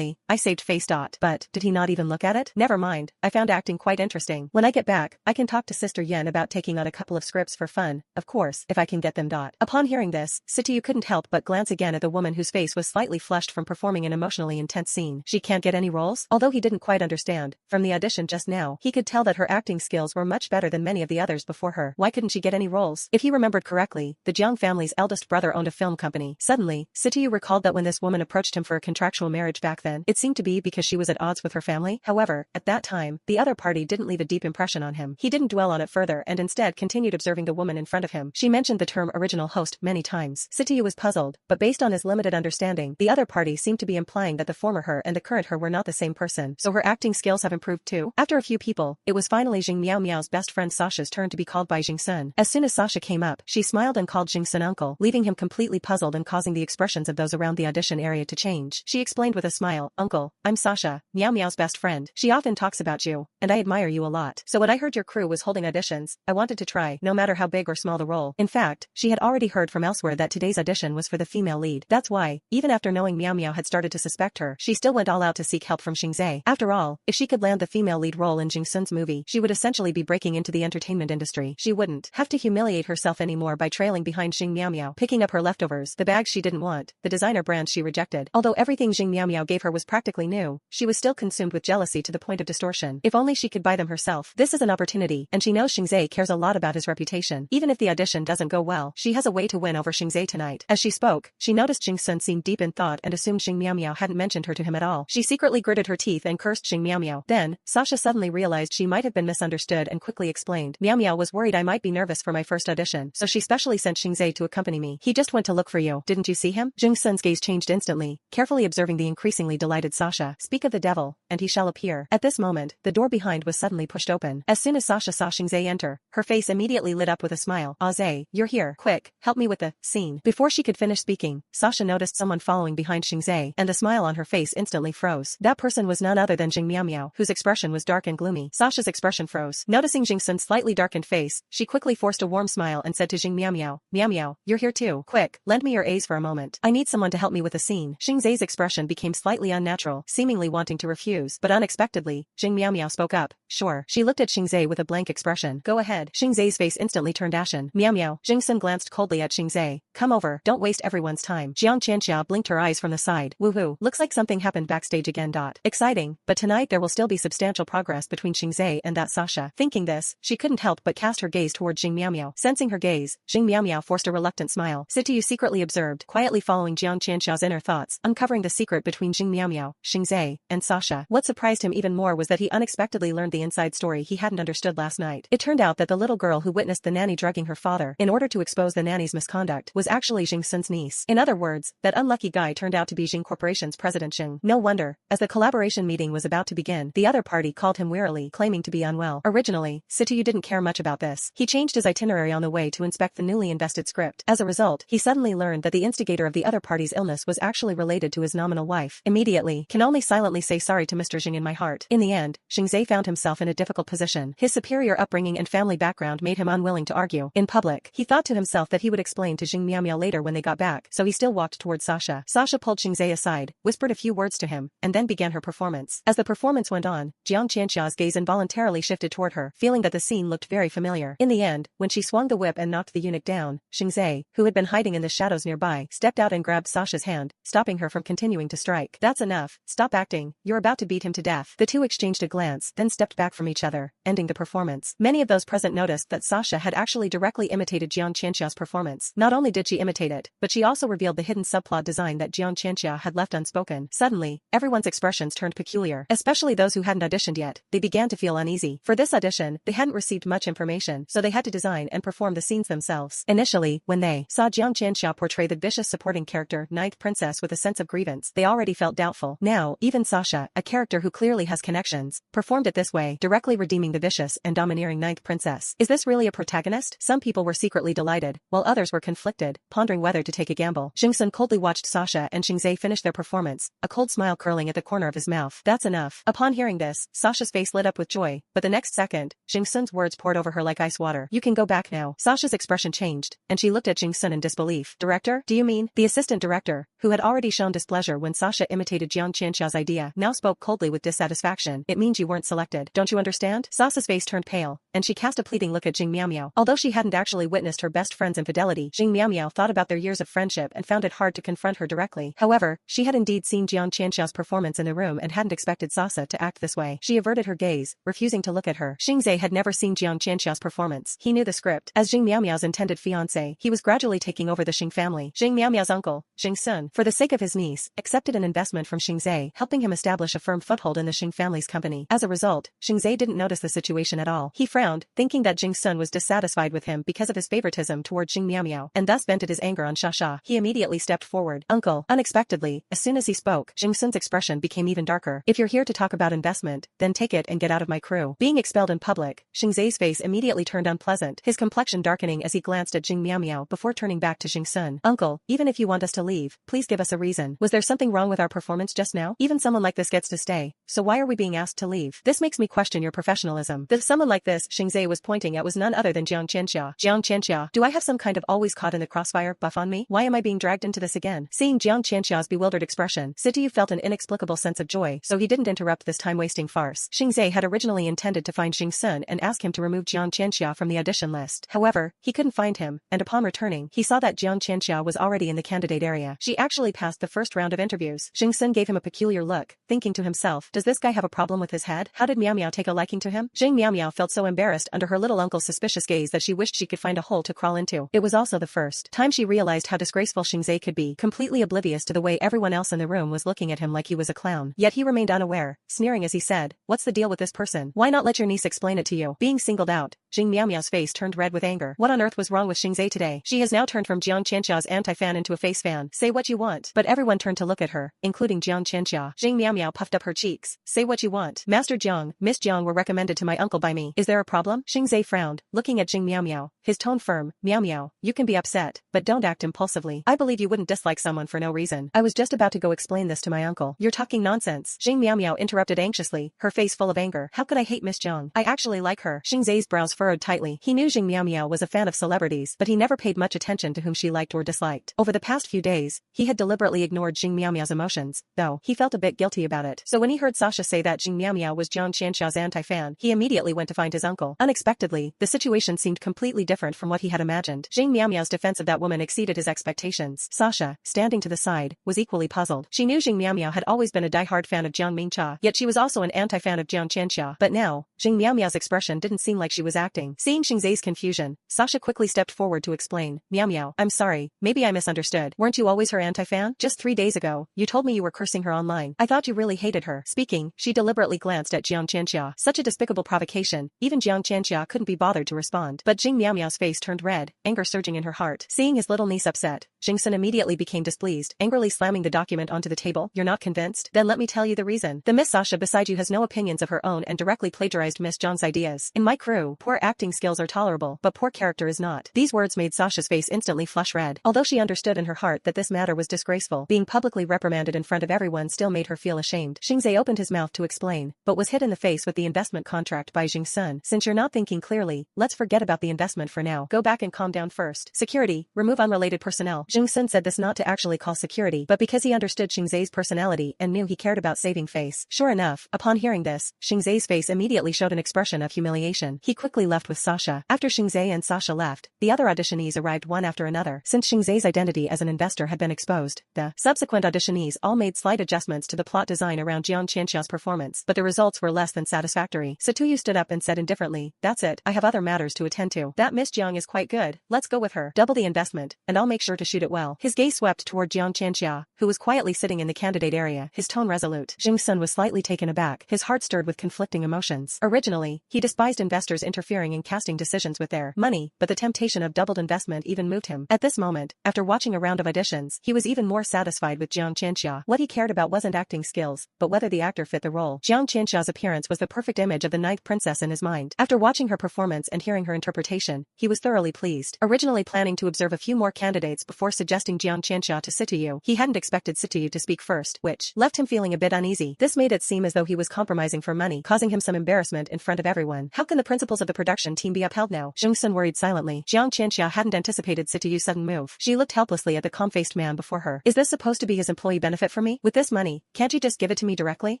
I saved face. But, did he not even look at it? Never mind, I found acting quite interesting. When I get back, I can talk to Sister Yen about taking on a couple of scripts for fun, of course, if I can get them. Upon hearing this, Sitayu couldn't help but glance again at the woman whose face was slightly flushed from performing an emotionally intense scene. She can't get any roles? Although he didn't quite understand, from the audition just now, he could tell that her acting skills were much better than many of the others before her. Why couldn't she get any roles? If he remembered correctly, the Jiang family's eldest brother owned a film company. Suddenly, Sitayu recalled that when this woman approached him for a contractual marriage back then, it seemed to be because she was at odds with her family. However, at that time, the other party didn't leave a deep impression on him. He didn't dwell on it further and instead continued observing the woman in front of him. She mentioned the term original host many times. Sitayu was puzzled, but based on his limited understanding, the other party seemed to be implying that the former her and the current her were not the same person. So her acting skills have improved too? After a few people, it was finally Jing Miao Miao's best friend Sasha's turn to be called by Jing Sun. As soon as Sasha came up, she smiled and called Jing Sun uncle, leaving him completely puzzled and causing the expressions of those around the audition area to change. She explained with a smile, "Uncle, I'm Sasha, Miao Miao's best friend. She often talks about you, and I admire you a lot. So when I heard your crew was holding auditions, I wanted to try, no matter how big or small the role." In fact, she had already heard from elsewhere that today's audition was for the female lead. That's why, even after knowing Miao Miao had started to suspect her, she still went all out to seek help from Xingzhe. After all, if she could land the female lead role in Jing Sun's movie, she would essentially be breaking into the entertainment industry. She wouldn't have to humiliate herself anymore by trailing behind Xing Miao Miao, picking up her leftovers, the bags she didn't want, the designer brands she rejected. Although everything Xing Miao Miao gave her was practically new, she was still consumed with jealousy to the point of distortion. If only she could buy them herself. This is an opportunity, and she knows Xingzhe cares a lot about his reputation. Even if the audition doesn't go well, she has a way to win over Xingzhe tonight. As she spoke, she noticed Jing Sun seemed deep in thought and assumed Xing Miao Miao hadn't mentioned her to him at all. She secretly gritted her teeth and cursed Xing Miao Miao. Then, Sasha suddenly realized she might have been misunderstood and quickly explained, "Miao Miao was worried I might be nervous for my first audition, so she specially sent Xingzhe to accompany me. He just went to look for you. Didn't you see him?" Jing Sun's gaze changed instantly, carefully observing the increasingly delighted Sasha. "Speak of the devil, and he shall appear." At this moment, the door behind was suddenly pushed open. As soon as Sasha saw Xingzhe enter, her face immediately lit up with a smile. "Ah Zhe, you're here. Quick, help me with the scene." Before she could finish speaking, Sasha noticed someone following behind Xingzhe, and the smile on her face instantly froze. That person was none other than Jing Miao Miao, whose expression was dark and gloomy. Sasha's expression froze. Noticing Jing Sun's slightly darkened face, she quickly forced a warm smile and said to Jing Miao Miao, "Miao Miao, you're here too. Quick, lend me your A's for a moment. I need someone to help me with a scene." Xingzhe's expression became slightly unnatural, seemingly wanting to refuse, but unexpectedly, Jing Miao Miao spoke up. "Sure." She looked at Xingzhe with a blank expression. "Go ahead." Xingzhe's face instantly turned ashen. "Miao Miao." Jing Sun glanced coldly at Xingzhe. "Come over. Don't waste everyone's time." Jiang Qianxia blinked her eyes from the side. "Woohoo. Looks like something happened backstage again. Exciting, but tonight there will still be substantial progress between Xingzhe and that Sasha." Thinking this, she couldn't help but cast her gaze toward Jing Miao Miao. Sensing her gaze, Jing Miao Miao forced a reluctant smile. Sitayu secretly observed, quietly following Jiang Qianxia's inner thoughts, uncovering the secret between Jing Miao Miao, Xingzhe, and Sasha. What surprised him even more was that he unexpectedly learned the inside story he hadn't understood last night. It turned out that the little girl who witnessed the nanny drugging her father in order to expose the nanny's misconduct was actually Jing Sun's niece. In other words, that unlucky guy turned out to be Jing Corporation's president Jing. No wonder, as the collaboration meeting was about to begin, the other party called him wearily, claiming to be unwell. Originally, Sitayu didn't care much about this. He changed his itinerary on the way to inspect the newly invested script. As a result, he suddenly learned that the instigator of the other party's illness was actually related to his nominal wife. Immediately, "Can only silently say sorry to Mr. Jing in my heart." In the end, Xingzhe found himself in a difficult position. His superior upbringing and family background made him unwilling to argue. In public, he thought to himself that he would explain to Jing Miao Miao later when they got back, so he still walked toward Sasha. Sasha pulled Xingzhe aside, whispered a few words to him, and then began her performance. As the performance went on, Jiang Qianxia's gaze involuntarily shifted toward her, feeling that the scene looked very familiar. In the end, when she swung the whip and knocked the eunuch down, Xingzhe, who had been hiding in the shadows nearby, stepped out and grabbed Sasha's hand, stopping her from continuing to strike. "That's enough. Stop acting. You're about to beat him to death." The two exchanged a glance, then stepped back from each other, ending the performance. Many of those present noticed that Sasha had actually directly imitated Jiang Qianxia's performance. Not only did she imitate it, but she also revealed the hidden subplot design that Jiang Qianxia had left unspoken. Suddenly, everyone's expressions turned peculiar, especially those who hadn't auditioned yet. They began to feel uneasy. For this audition, they hadn't received much information, so they had to design and perform the scenes themselves. Initially, when they saw Jiang Qianxia portray the vicious supporting character, Ninth Princess, with a sense of grievance, they already felt doubtful. Now, even Sasha, a character who clearly has connections, performed it this way. way, directly redeeming the vicious and domineering ninth princess. Is this really a protagonist? Some people were secretly delighted, while others were conflicted, pondering whether to take a gamble. Jingsun coldly watched Sasha and Xingzhe finish their performance, a cold smile curling at the corner of his mouth. That's enough. Upon hearing this, Sasha's face lit up with joy, but the next second, Jingsun's words poured over her like ice water. You can go back now. Sasha's expression changed, and she looked at Jingsun in disbelief. Director? Do you mean? The assistant director, who had already shown displeasure when Sasha imitated Jiang Qianxiao's idea, now spoke coldly with dissatisfaction. It means you weren't selected. Don't you understand? Sasha's face turned pale, and she cast a pleading look at Jing Miaomiao. Although she hadn't actually witnessed her best friend's infidelity, Jing Miaomiao thought about their years of friendship and found it hard to confront her directly. However, she had indeed seen Jiang Qianxiao's performance in the room and hadn't expected Sasha to act this way. She averted her gaze, refusing to look at her. Xingzhe had never seen Jiang Qianxiao's performance. He knew the script. As Jing Miaomiao's intended fiancé, he was gradually taking over the Xing family. Jing Miaomiao's uncle, Jing Sun, for the sake of his niece, accepted an investment from Xingzhe, helping him establish a firm foothold in the Xing family's company. As a result, Xingzhe didn't notice the situation at all. He frowned, thinking that Jing Sun was dissatisfied with him because of his favoritism toward Jing Miaomiao, and thus vented his anger on Sasha. He immediately stepped forward. Uncle. Unexpectedly, as soon as he spoke, Jing Sun's expression became even darker. If you're here to talk about investment, then take it and get out of my crew. Being expelled in public, Xingzhe's face immediately turned unpleasant, his complexion darkening as he glanced at Jing Miaomiao before turning back to Jing Sun. Uncle, even if you want us to leave, please give us a reason. Was there something wrong with our performance just now? Even someone like this gets to stay, so why are we being asked to leave? This makes me question your professionalism. The someone like this Xingzhe was pointing at was none other than Jiang Qianxia. Jiang Qianxia, do I have some kind of always caught in the crossfire buff on me? Why am I being dragged into this again? Seeing Jiang Qianxia's bewildered expression, Situ felt an inexplicable sense of joy, so he didn't interrupt this time-wasting farce. Xingzhe had originally intended to find Jing Sun and ask him to remove Jiang Qianxia from the audition list. However, he couldn't find him, and upon returning, he saw that Jiang Qianxia was already in the candidate area. She actually passed the first round of interviews. Jing Sun gave him a peculiar look, thinking to himself, does this guy have a problem with his head? How did Miao Miao take a liking to him? Jing Miao Miao felt so embarrassed under her little uncle's suspicious gaze that she wished she could find a hole to crawl into. It was also the first time she realized how disgraceful Xingzhe could be, completely oblivious to the way everyone else in the room was looking at him like he was a clown. Yet he remained unaware, sneering as he said, what's the deal with this person? Why not let your niece explain it to you? Being singled out, Jing Miaomiao's face turned red with anger. What on earth was wrong with Xingzhe today? She has now turned from Jiang Qianxia's anti-fan into a face fan. Say what you want. But everyone turned to look at her, including Jiang Qianxia. Jing Miaomiao puffed up her cheeks. Say what you want. Master Jiang, Miss Jiang were recommended to my uncle by me. Is there a problem? Xingzhe frowned, looking at Jing Miaomiao, his tone firm. Miaomiao, you can be upset, but don't act impulsively. I believe you wouldn't dislike someone for no reason. I was just about to go explain this to my uncle. You're talking nonsense. Jing Miaomiao interrupted anxiously, her face full of anger. How could I hate Miss Jiang? I actually like her. Xingzhe's brows furrowed tightly. He knew Jing Miaomiao was a fan of celebrities, but he never paid much attention to whom she liked or disliked. Over the past few days, he had deliberately ignored Jing Miaomiao's emotions, though he felt a bit guilty about it. So when he heard Sasha say that Jing Miaomiao was Jiang Qianxiao's anti-fan, he immediately went to find his uncle. Unexpectedly, the situation seemed completely different from what he had imagined. Jing Miaomiao's defense of that woman exceeded his expectations. Sasha, standing to the side, was equally puzzled. She knew Jing Miaomiao had always been a die-hard fan of Jiang Mingcha, yet she was also an anti-fan of Jiang Qianxia. But now, Jing Miaomiao's expression didn't seem like she was acting. Seeing Xingzhe's confusion, Sasha quickly stepped forward to explain. Miaomiao, I'm sorry, maybe I misunderstood. Weren't you always her anti-fan? Just 3 days ago, you told me you were cursing her online. I thought you really hated her. Speaking, she deliberately glanced at Jiang Qianxia. Such a despicable provocation, even Jiang Qianxia couldn't be bothered to respond. But Jing Miaomiao's face turned red, anger surging in her heart. Seeing his little niece upset, Jing Sun immediately became displeased, angrily slamming the document onto the table. You're not convinced? Then let me tell you the reason. The Miss Sasha beside you has no opinions of her own and directly plagiarized Miss Jiang's ideas. In my crew, poor acting skills are tolerable, but poor character is not. These words made Sasha's face instantly flush red. Although she understood in her heart that this matter was disgraceful, being publicly reprimanded in front of everyone still made her feel ashamed. Xingzhe opened his mouth to explain, but was hit in the face with the investment contract by Jing Sun. Since you're not thinking clearly, let's forget about the investment for now. Go back and calm down first. Security, remove unrelated personnel. Jing Sun said this not to actually call security, but because he understood Xingzhe's personality and knew he cared about saving face. Sure enough, upon hearing this, Xingzhe's face immediately showed an expression of humiliation. He quickly left with Sasha. After Xingzhe and Sasha left, the other auditionees arrived one after another. Since Xingzhe's identity as an investor had been exposed, the subsequent auditionees all made slight adjustments to the plot design around Jiang Qianxiao's performance, but the results were less than satisfactory. Satuyu stood up and said indifferently, that's it, I have other matters to attend to. That Miss Jiang is quite good, let's go with her. Double the investment, and I'll make sure to shoot it well. His gaze swept toward Jiang Qianxia, who was quietly sitting in the candidate area, his tone resolute. Jing Sun was slightly taken aback, his heart stirred with conflicting emotions. Originally, he despised investors interfering in casting decisions with their money, but the temptation of doubled investment even moved him. At this moment, after watching a round of auditions, he was even more satisfied with Jiang Qianxia. What he cared about wasn't acting skills, but whether the actor fit the role. Jiang Qianxia's appearance was was the perfect image of the ninth princess in his mind. After watching her performance and hearing her interpretation, he was thoroughly pleased. Originally planning to observe a few more candidates before suggesting Jiang Qianxia to Sitayu, he hadn't expected Sitayu to speak first, which left him feeling a bit uneasy. This made it seem as though he was compromising for money, causing him some embarrassment in front of everyone. How can the principles of the production team be upheld now? Jungsun worried silently. Jiang Qianxia hadn't anticipated Sitayu's sudden move. She looked helplessly at the calm-faced man before her. Is this supposed to be his employee benefit for me? With this money, can't you just give it to me directly?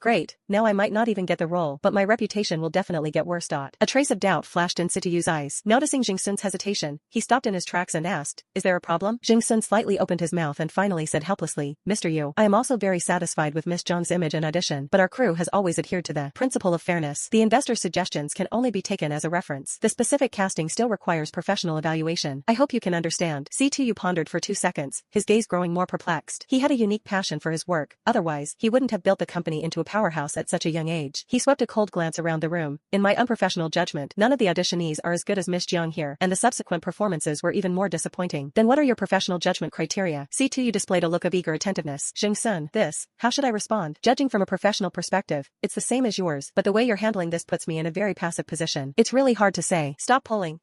Great. Now I might not even get the role, but my reputation will definitely get worse. A trace of doubt flashed in Sitayu's eyes. Noticing Jingsun's hesitation, he stopped in his tracks and asked, is there a problem? Jingsun slightly opened his mouth and finally said helplessly, Mr. Yu, I am also very satisfied with Miss Zhang's image and audition, but our crew has always adhered to the principle of fairness. The investor's suggestions can only be taken as a reference. The specific casting still requires professional evaluation. I hope you can understand. Sitayu pondered for 2 seconds, his gaze growing more perplexed. He had a unique passion for his work, otherwise, he wouldn't have built the company into a powerhouse at such a young age. He swept a cold glance around the room. In my unprofessional judgment, none of the auditionees are as good as Miss Jiang here, and the subsequent performances were even more disappointing. Then what are your professional judgment criteria? Sitayu displayed a look of eager attentiveness. Jingsun, how should I respond? Judging from a professional perspective, it's the same as yours, but the way you're handling this puts me in a very passive position. It's really hard to say. Stop pulling.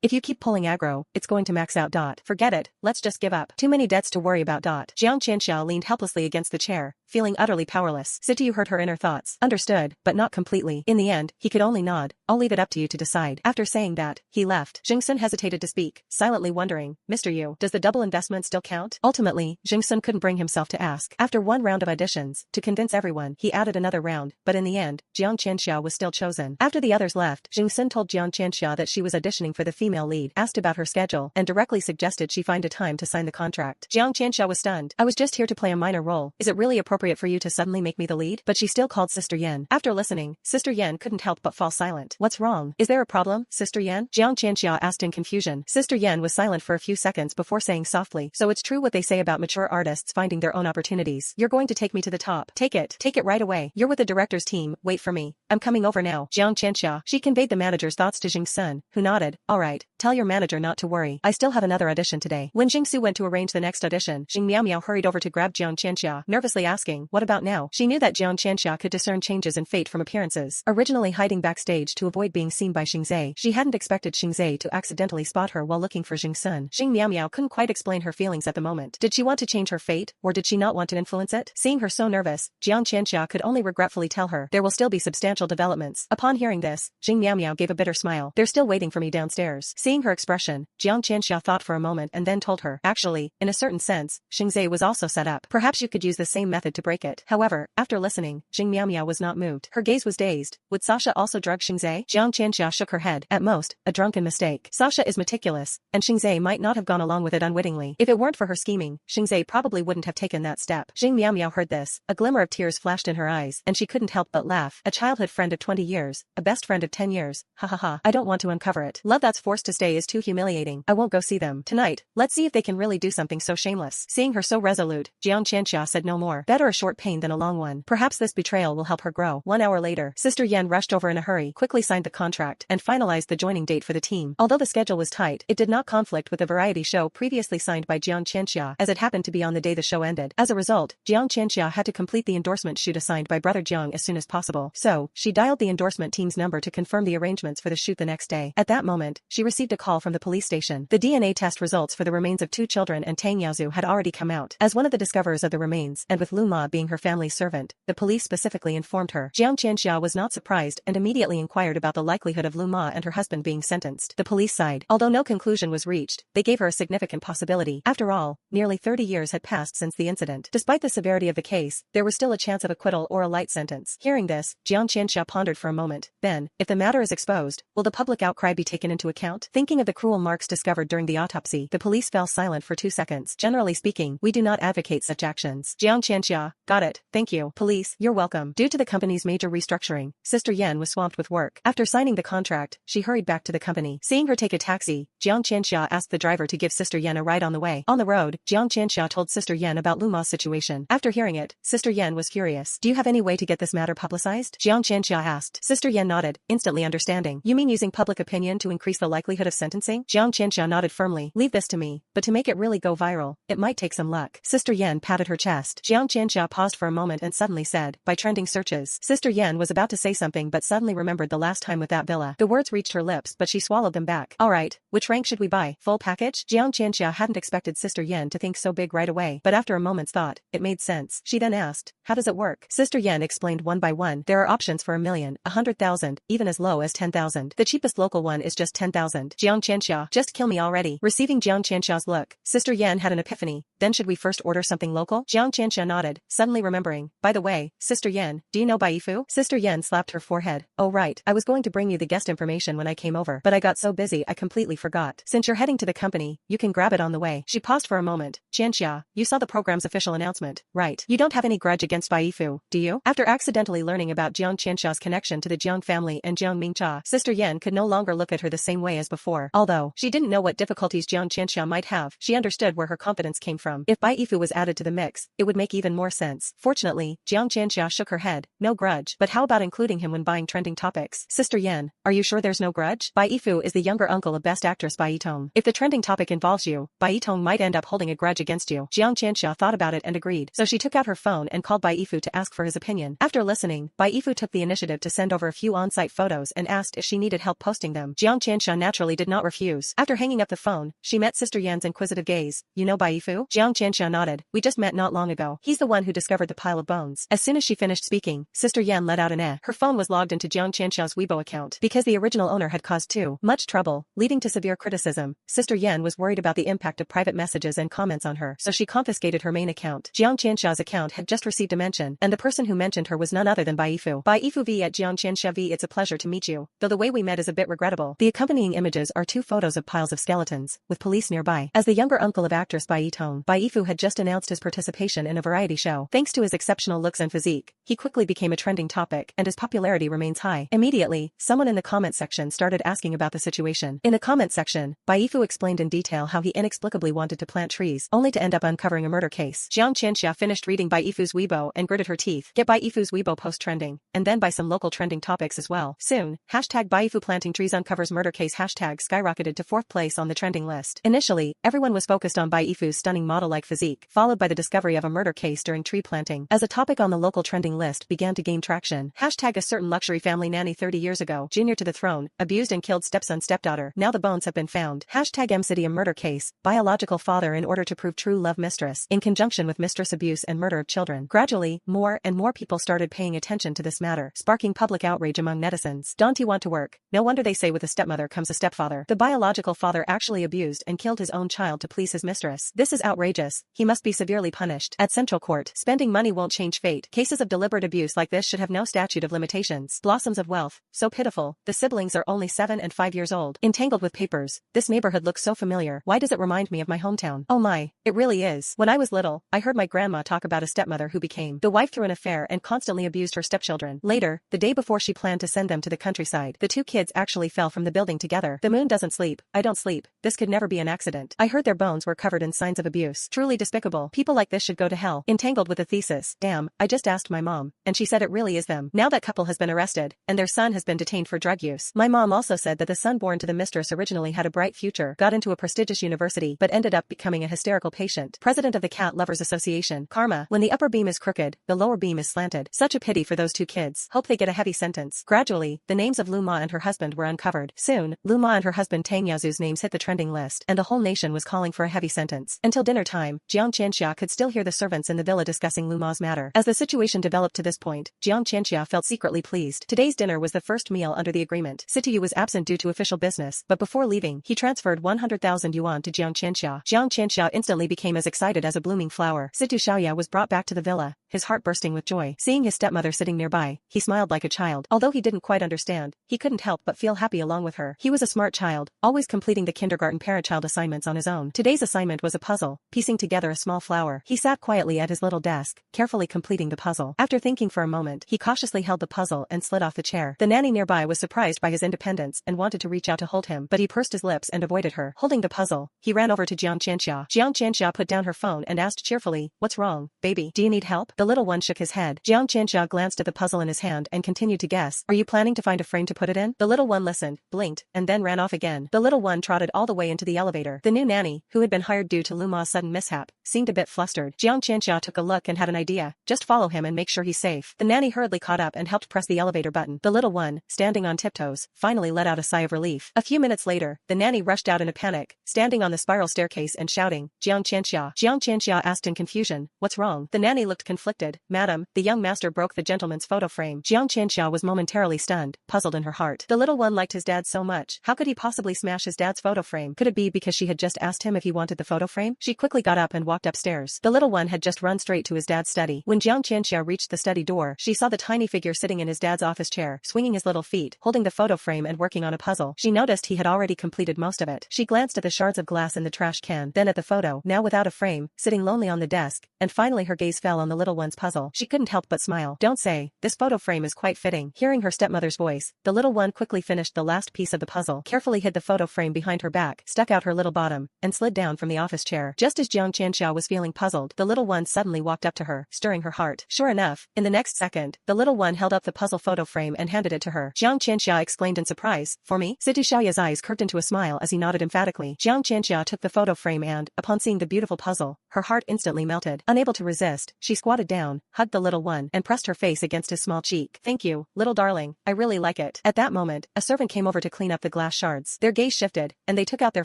If you keep pulling aggro, it's going to max out. Forget it, let's just give up. Too many debts to worry about. Jiang Qianxia leaned helplessly against the chair, feeling utterly powerless. Sitayu heard her inner thoughts. Understood, but not completely. In the end, he could only nod. I'll leave it up to you to decide. After saying that, he left. Jingsun hesitated to speak, silently wondering, Mr. Yu, does the double investment still count? Ultimately, Jingsun couldn't bring himself to ask. After one round of auditions, to convince everyone, he added another round, but in the end, Jiang Qianxia was still chosen. After the others left, Jingsun told Jiang Qianxia that she was auditioning for the female lead, asked about her schedule, and directly suggested she find a time to sign the contract. Jiang Qianxia was stunned. I was just here to play a minor role. Is it really appropriate for you to suddenly make me the lead? But she still called Sister Yan. After listening, Sister Yan couldn't help but fall silent. What's wrong? Is there a problem, Sister Yan? Jiang Qianxia asked in confusion. Sister Yan was silent for a few seconds before saying softly, so it's true what they say about mature artists finding their own opportunities. You're going to take me to the top. Take it right away. You're with the director's team. Wait for me. I'm coming over now. Jiang Qianxia. She conveyed the manager's thoughts to Jingsun, who nodded. Alright, tell your manager not to worry. I still have another audition today. When Jingsu went to arrange the next audition, Jing Miao hurried over to grab Jiang Qianxia, nervously asking, what about now? She knew that Jiang Qianxia could discern changes in fate from appearances. Originally hiding backstage to avoid being seen by Xingzai, she hadn't expected Xingzai to accidentally spot her while looking for Jingsun. Jing Miao couldn't quite explain her feelings at the moment. Did she want to change her fate, or did she not want to influence it? Seeing her so nervous, Jiang Qianxia could only regretfully tell her, there will still be substantial developments. Upon hearing this, Jing Miao gave a bitter smile. They're still waiting for me downstairs. Seeing her expression, Jiang Qianxia thought for a moment and then told her, actually, in a certain sense, Xingzai was also set up. Perhaps you could use the same method to break it. However, after listening, Jing Miao was not moved. Her gaze was dazed. Would Sasha also drug Xingzai? Jiang Qianxia shook her head. At most, a drunken mistake. Sasha is meticulous, and Xingzai might not have gone along with it unwittingly. If it weren't for her scheming, Xingzai probably wouldn't have taken that step. Jing Miao heard this. A glimmer of tears flashed in her eyes, and she couldn't help but laugh. A childhood friend of 20 years, a best friend of 10 years. Ha ha ha. I don't want to uncover it. Love that's forced to stay is too humiliating. I won't go see them. Tonight, let's see if they can really do something so shameless. Seeing her so resolute, Jiang Qianxia said no more. Better a short pain than a long one. Perhaps this betrayal will help her grow. 1 hour later, Sister Yan rushed over in a hurry, quickly signed the contract, and finalized the joining date for the team. Although the schedule was tight, it did not conflict with the variety show previously signed by Jiang Qianxia, as it happened to be on the day the show ended. As a result, Jiang Qianxia had to complete the endorsement shoot assigned by brother Jiang as soon as possible. So, she dialed the endorsement team's number to confirm the arrangements for the shoot the next day. At that moment, she received a call from the police station. The DNA test results for the remains of 2 children and Tang Yaozu had already come out. As one of the discoverers of the remains, and with Lu Ma being her family's servant, the police specifically informed her. Jiang Qianxia was not surprised and immediately inquired about the likelihood of Lu Ma and her husband being sentenced. The police sighed. Although no conclusion was reached, they gave her a significant possibility. After all, nearly 30 years had passed since the incident. Despite the severity of the case, there was still a chance of acquittal or a light sentence. Hearing this, Jiang Qianxia pondered for a moment. Then, if the matter is exposed, will the public outcry be taken into account? Thinking of the cruel marks discovered during the autopsy, the police fell silent for 2 seconds. Generally speaking, we do not advocate such actions. Jiang Qianxia, got it, thank you. Police, you're welcome. Due to the company's major restructuring, Sister Yan was swamped with work. After signing the contract, she hurried back to the company. Seeing her take a taxi, Jiang Qianxia asked the driver to give Sister Yan a ride on the way. On the road, Jiang Qianxia told Sister Yan about Lu Ma's situation. After hearing it, Sister Yan was furious. Do you have any way to get this matter publicized? Jiang Qianxia asked. Sister Yan nodded, instantly understanding. You mean using public opinion to increase the likelihood of of sentencing? Jiang Qianxia nodded firmly. Leave this to me, but to make it really go viral, it might take some luck. Sister Yan patted her chest. Jiang Qianxia paused for a moment and suddenly said, by trending searches. Sister Yan was about to say something but suddenly remembered the last time with that villa. The words reached her lips but she swallowed them back. Alright, which rank should we buy? Full package? Jiang Qianxia hadn't expected Sister Yan to think so big right away, but after a moment's thought, it made sense. She then asked, how does it work? Sister Yan explained one by one. There are options for 1 million, 100,000, even as low as 10,000. The cheapest local one is just 10,000. Jiang Qianxia, just kill me already. Receiving Jiang Qianxia's look, Sister Yan had an epiphany. Then should we first order something local? Jiang Qianxia nodded, suddenly remembering. By the way, Sister Yan, do you know Baifu? Sister Yan slapped her forehead. Oh right, I was going to bring you the guest information when I came over, but I got so busy I completely forgot. Since you're heading to the company, you can grab it on the way. She paused for a moment. Qianxia, you saw the program's official announcement, right? You don't have any grudge against Baifu, do you? After accidentally learning about Jiang Qianxia's connection to the Jiang family and Jiang Mingcha, Sister Yan could no longer look at her the same way as before. Although she didn't know what difficulties Jiang Qianxia might have, she understood where her confidence came from. If Baifu was added to the mix, it would make even more sense. Fortunately, Jiang Qianxia shook her head. No grudge, but how about including him when buying trending topics? Sister Yan, are you sure there's no grudge? Baifu is the younger uncle of Best Actress Baitong. If the trending topic involves you, Baitong might end up holding a grudge against you. Jiang Qianxia thought about it and agreed, so she took out her phone and called Baifu to ask for his opinion. After listening, Baifu took the initiative to send over a few on-site photos and asked if she needed help posting them. Jiang Qianxia naturally did not refuse. After hanging up the phone, she met Sister Yan's inquisitive gaze. You know Baifu? Jiang Qianxia nodded. We just met not long ago. He's the one who discovered the pile of bones. As soon as she finished speaking, Sister Yan let out an eh. Her phone was logged into Jiang Qianxia's Weibo account because the original owner had caused too much trouble, leading to severe criticism. Sister Yan was worried about the impact of private messages and comments on her, so she confiscated her main account. Jiang Qianxia's account had just received a mention, and the person who mentioned her was none other than Baifu. Baifu V at Jiang Qianxia V. It's a pleasure to meet you, though the way we met is a bit regrettable. The accompanying images are 2 photos of piles of skeletons, with police nearby. As the younger uncle of actress Baitong, Baifu had just announced his participation in a variety show. Thanks to his exceptional looks and physique, he quickly became a trending topic, and his popularity remains high. Immediately, someone in the comment section started asking about the situation. In the comment section, Baifu explained in detail how he inexplicably wanted to plant trees, only to end up uncovering a murder case. Jiang Qianxia finished reading Baifu's Weibo and gritted her teeth. Get Baifu's Weibo post trending, and then buy some local trending topics as well. Soon, hashtag Baifu planting trees uncovers murder case hashtag skyrocketed to 4th place on the trending list. Initially, everyone was focused on Baifu's stunning model-like physique, followed by the discovery of a murder case during tree planting. As a topic on the local trending list began to gain traction, hashtag a certain luxury family nanny 30 years ago, junior to the throne, abused and killed stepson stepdaughter, now the bones have been found. Hashtag MCity a murder case, biological father in order to prove true love mistress, in conjunction with mistress abuse and murder of children. Gradually, more and more people started paying attention to this matter, sparking public outrage among netizens. Don't you want to work? No wonder they say with a stepmother comes a stepfather. The biological father actually abused and killed his own child to please his mistress. This is outrageous. He must be severely punished. At Central Court, spending money won't change fate. Cases of deliberate abuse like this should have no statute of limitations. Blossoms of wealth. So pitiful. The siblings are only 7 and 5 years old. Entangled with papers. This neighborhood looks so familiar. Why does it remind me of my hometown? Oh my, it really is. When I was little, I heard my grandma talk about a stepmother who became the wife through an affair and constantly abused her stepchildren. Later, the day before she planned to send them to the countryside, the 2 kids actually fell from the building together. The moon doesn't sleep. I don't sleep. This could never be an accident. I heard their bones were covered in signs of abuse. Truly despicable. People like this should go to hell. Entangled with a thesis. Damn, I just asked my mom, and she said it really is them. Now that couple has been arrested, and their son has been detained for drug use. My mom also said that the son born to the mistress originally had a bright future, got into a prestigious university, but ended up becoming a hysterical patient. President of the Cat Lovers Association. Karma. When the upper beam is crooked, the lower beam is slanted. Such a pity for those 2 kids. Hope they get a heavy sentence. Gradually, the names of Lu Ma and her husband were uncovered. Soon, Lu Ma and her husband Tang Yazu's names hit the trending list, and the whole nation was calling for a heavy sentence. Until dinner time, Jiang Qianxia could still hear the servants in the villa discussing Lu Ma's matter. As the situation developed to this point, Jiang Qianxia felt secretly pleased. Today's dinner was the first meal under the agreement. Situyu was absent due to official business, but before leaving, he transferred 100,000 yuan to Jiang Qianxia. Jiang Qianxia instantly became as excited as a blooming flower. Situ Xiaoya was brought back to the villa, his heart bursting with joy. Seeing his stepmother sitting nearby, he smiled like a child. Although he didn't quite understand, he couldn't help but feel happy along with her. He was a smart child, always completing the kindergarten parent-child assignments on his own. Today's assignment was a puzzle, piecing together a small flower. He sat quietly at his little desk, carefully completing the puzzle. After thinking for a moment, he cautiously held the puzzle and slid off the chair. The nanny nearby was surprised by his independence and wanted to reach out to hold him, but he pursed his lips and avoided her. Holding the puzzle, he ran over to Jiang Qianxia. Jiang Qianxia put down her phone and asked cheerfully, "What's wrong, baby? Do you need help?" The little one shook his head. Jiang Qianxia glanced at the puzzle in his hand and continued to guess. Are you planning to find a frame to put it in? The little one listened, blinked, and then ran off again. The little one trotted all the way into the elevator. The new nanny, who had been hired due to Lu Ma's sudden mishap, seemed a bit flustered. Jiang Qianxia took a look and had an idea. Just follow him and make sure he's safe. The nanny hurriedly caught up and helped press the elevator button. The little one, standing on tiptoes, finally let out a sigh of relief. A few minutes later, the nanny rushed out in a panic, standing on the spiral staircase and shouting, Jiang Qianxia. Jiang Qianxia asked in confusion, what's wrong? The nanny looked conflicted. Madam, the young master broke the gentleman's photo frame. Jiang Qianxia was momentarily stunned, puzzled in her heart. The little one liked his dad so much. How could he possibly smash his dad's photo frame? Could it be because she had just asked him if he wanted the photo frame? She quickly got up and walked upstairs. The little one had just run straight to his dad's study. When Jiang Qianxia reached the study door, she saw the tiny figure sitting in his dad's office chair, swinging his little feet, holding the photo frame and working on a puzzle. She noticed he had already completed most of it. She glanced at the shards of glass in the trash can, then at the photo, now without a frame, sitting lonely on the desk, and finally her gaze fell on the little one's puzzle. She couldn't help but smile. Don't say, this photo frame is quite fitting. Hearing her stepmother's voice, the little one quickly finished the last piece of the puzzle, carefully hid the photo frame behind her back, stuck out her little bottom, and slid down from the office chair. Just as Jiang Qianxia was feeling puzzled, the little one suddenly walked up to her, stirring her heart. Sure enough, in the next second, the little one held up the puzzle photo frame and handed it to her. Jiang Qianxia exclaimed in surprise, for me? Situ Xiaoya's eyes curved into a smile as he nodded emphatically. Jiang Qianxia took the photo frame and, upon seeing the beautiful puzzle, her heart instantly melted. Unable to resist, she squatted down, hugged the little one, and pressed her face against his small cheek. Thank you, little darling, I really like it. At that moment, a servant came over to clean up the glass shards. Their gaze shifted, and they took out their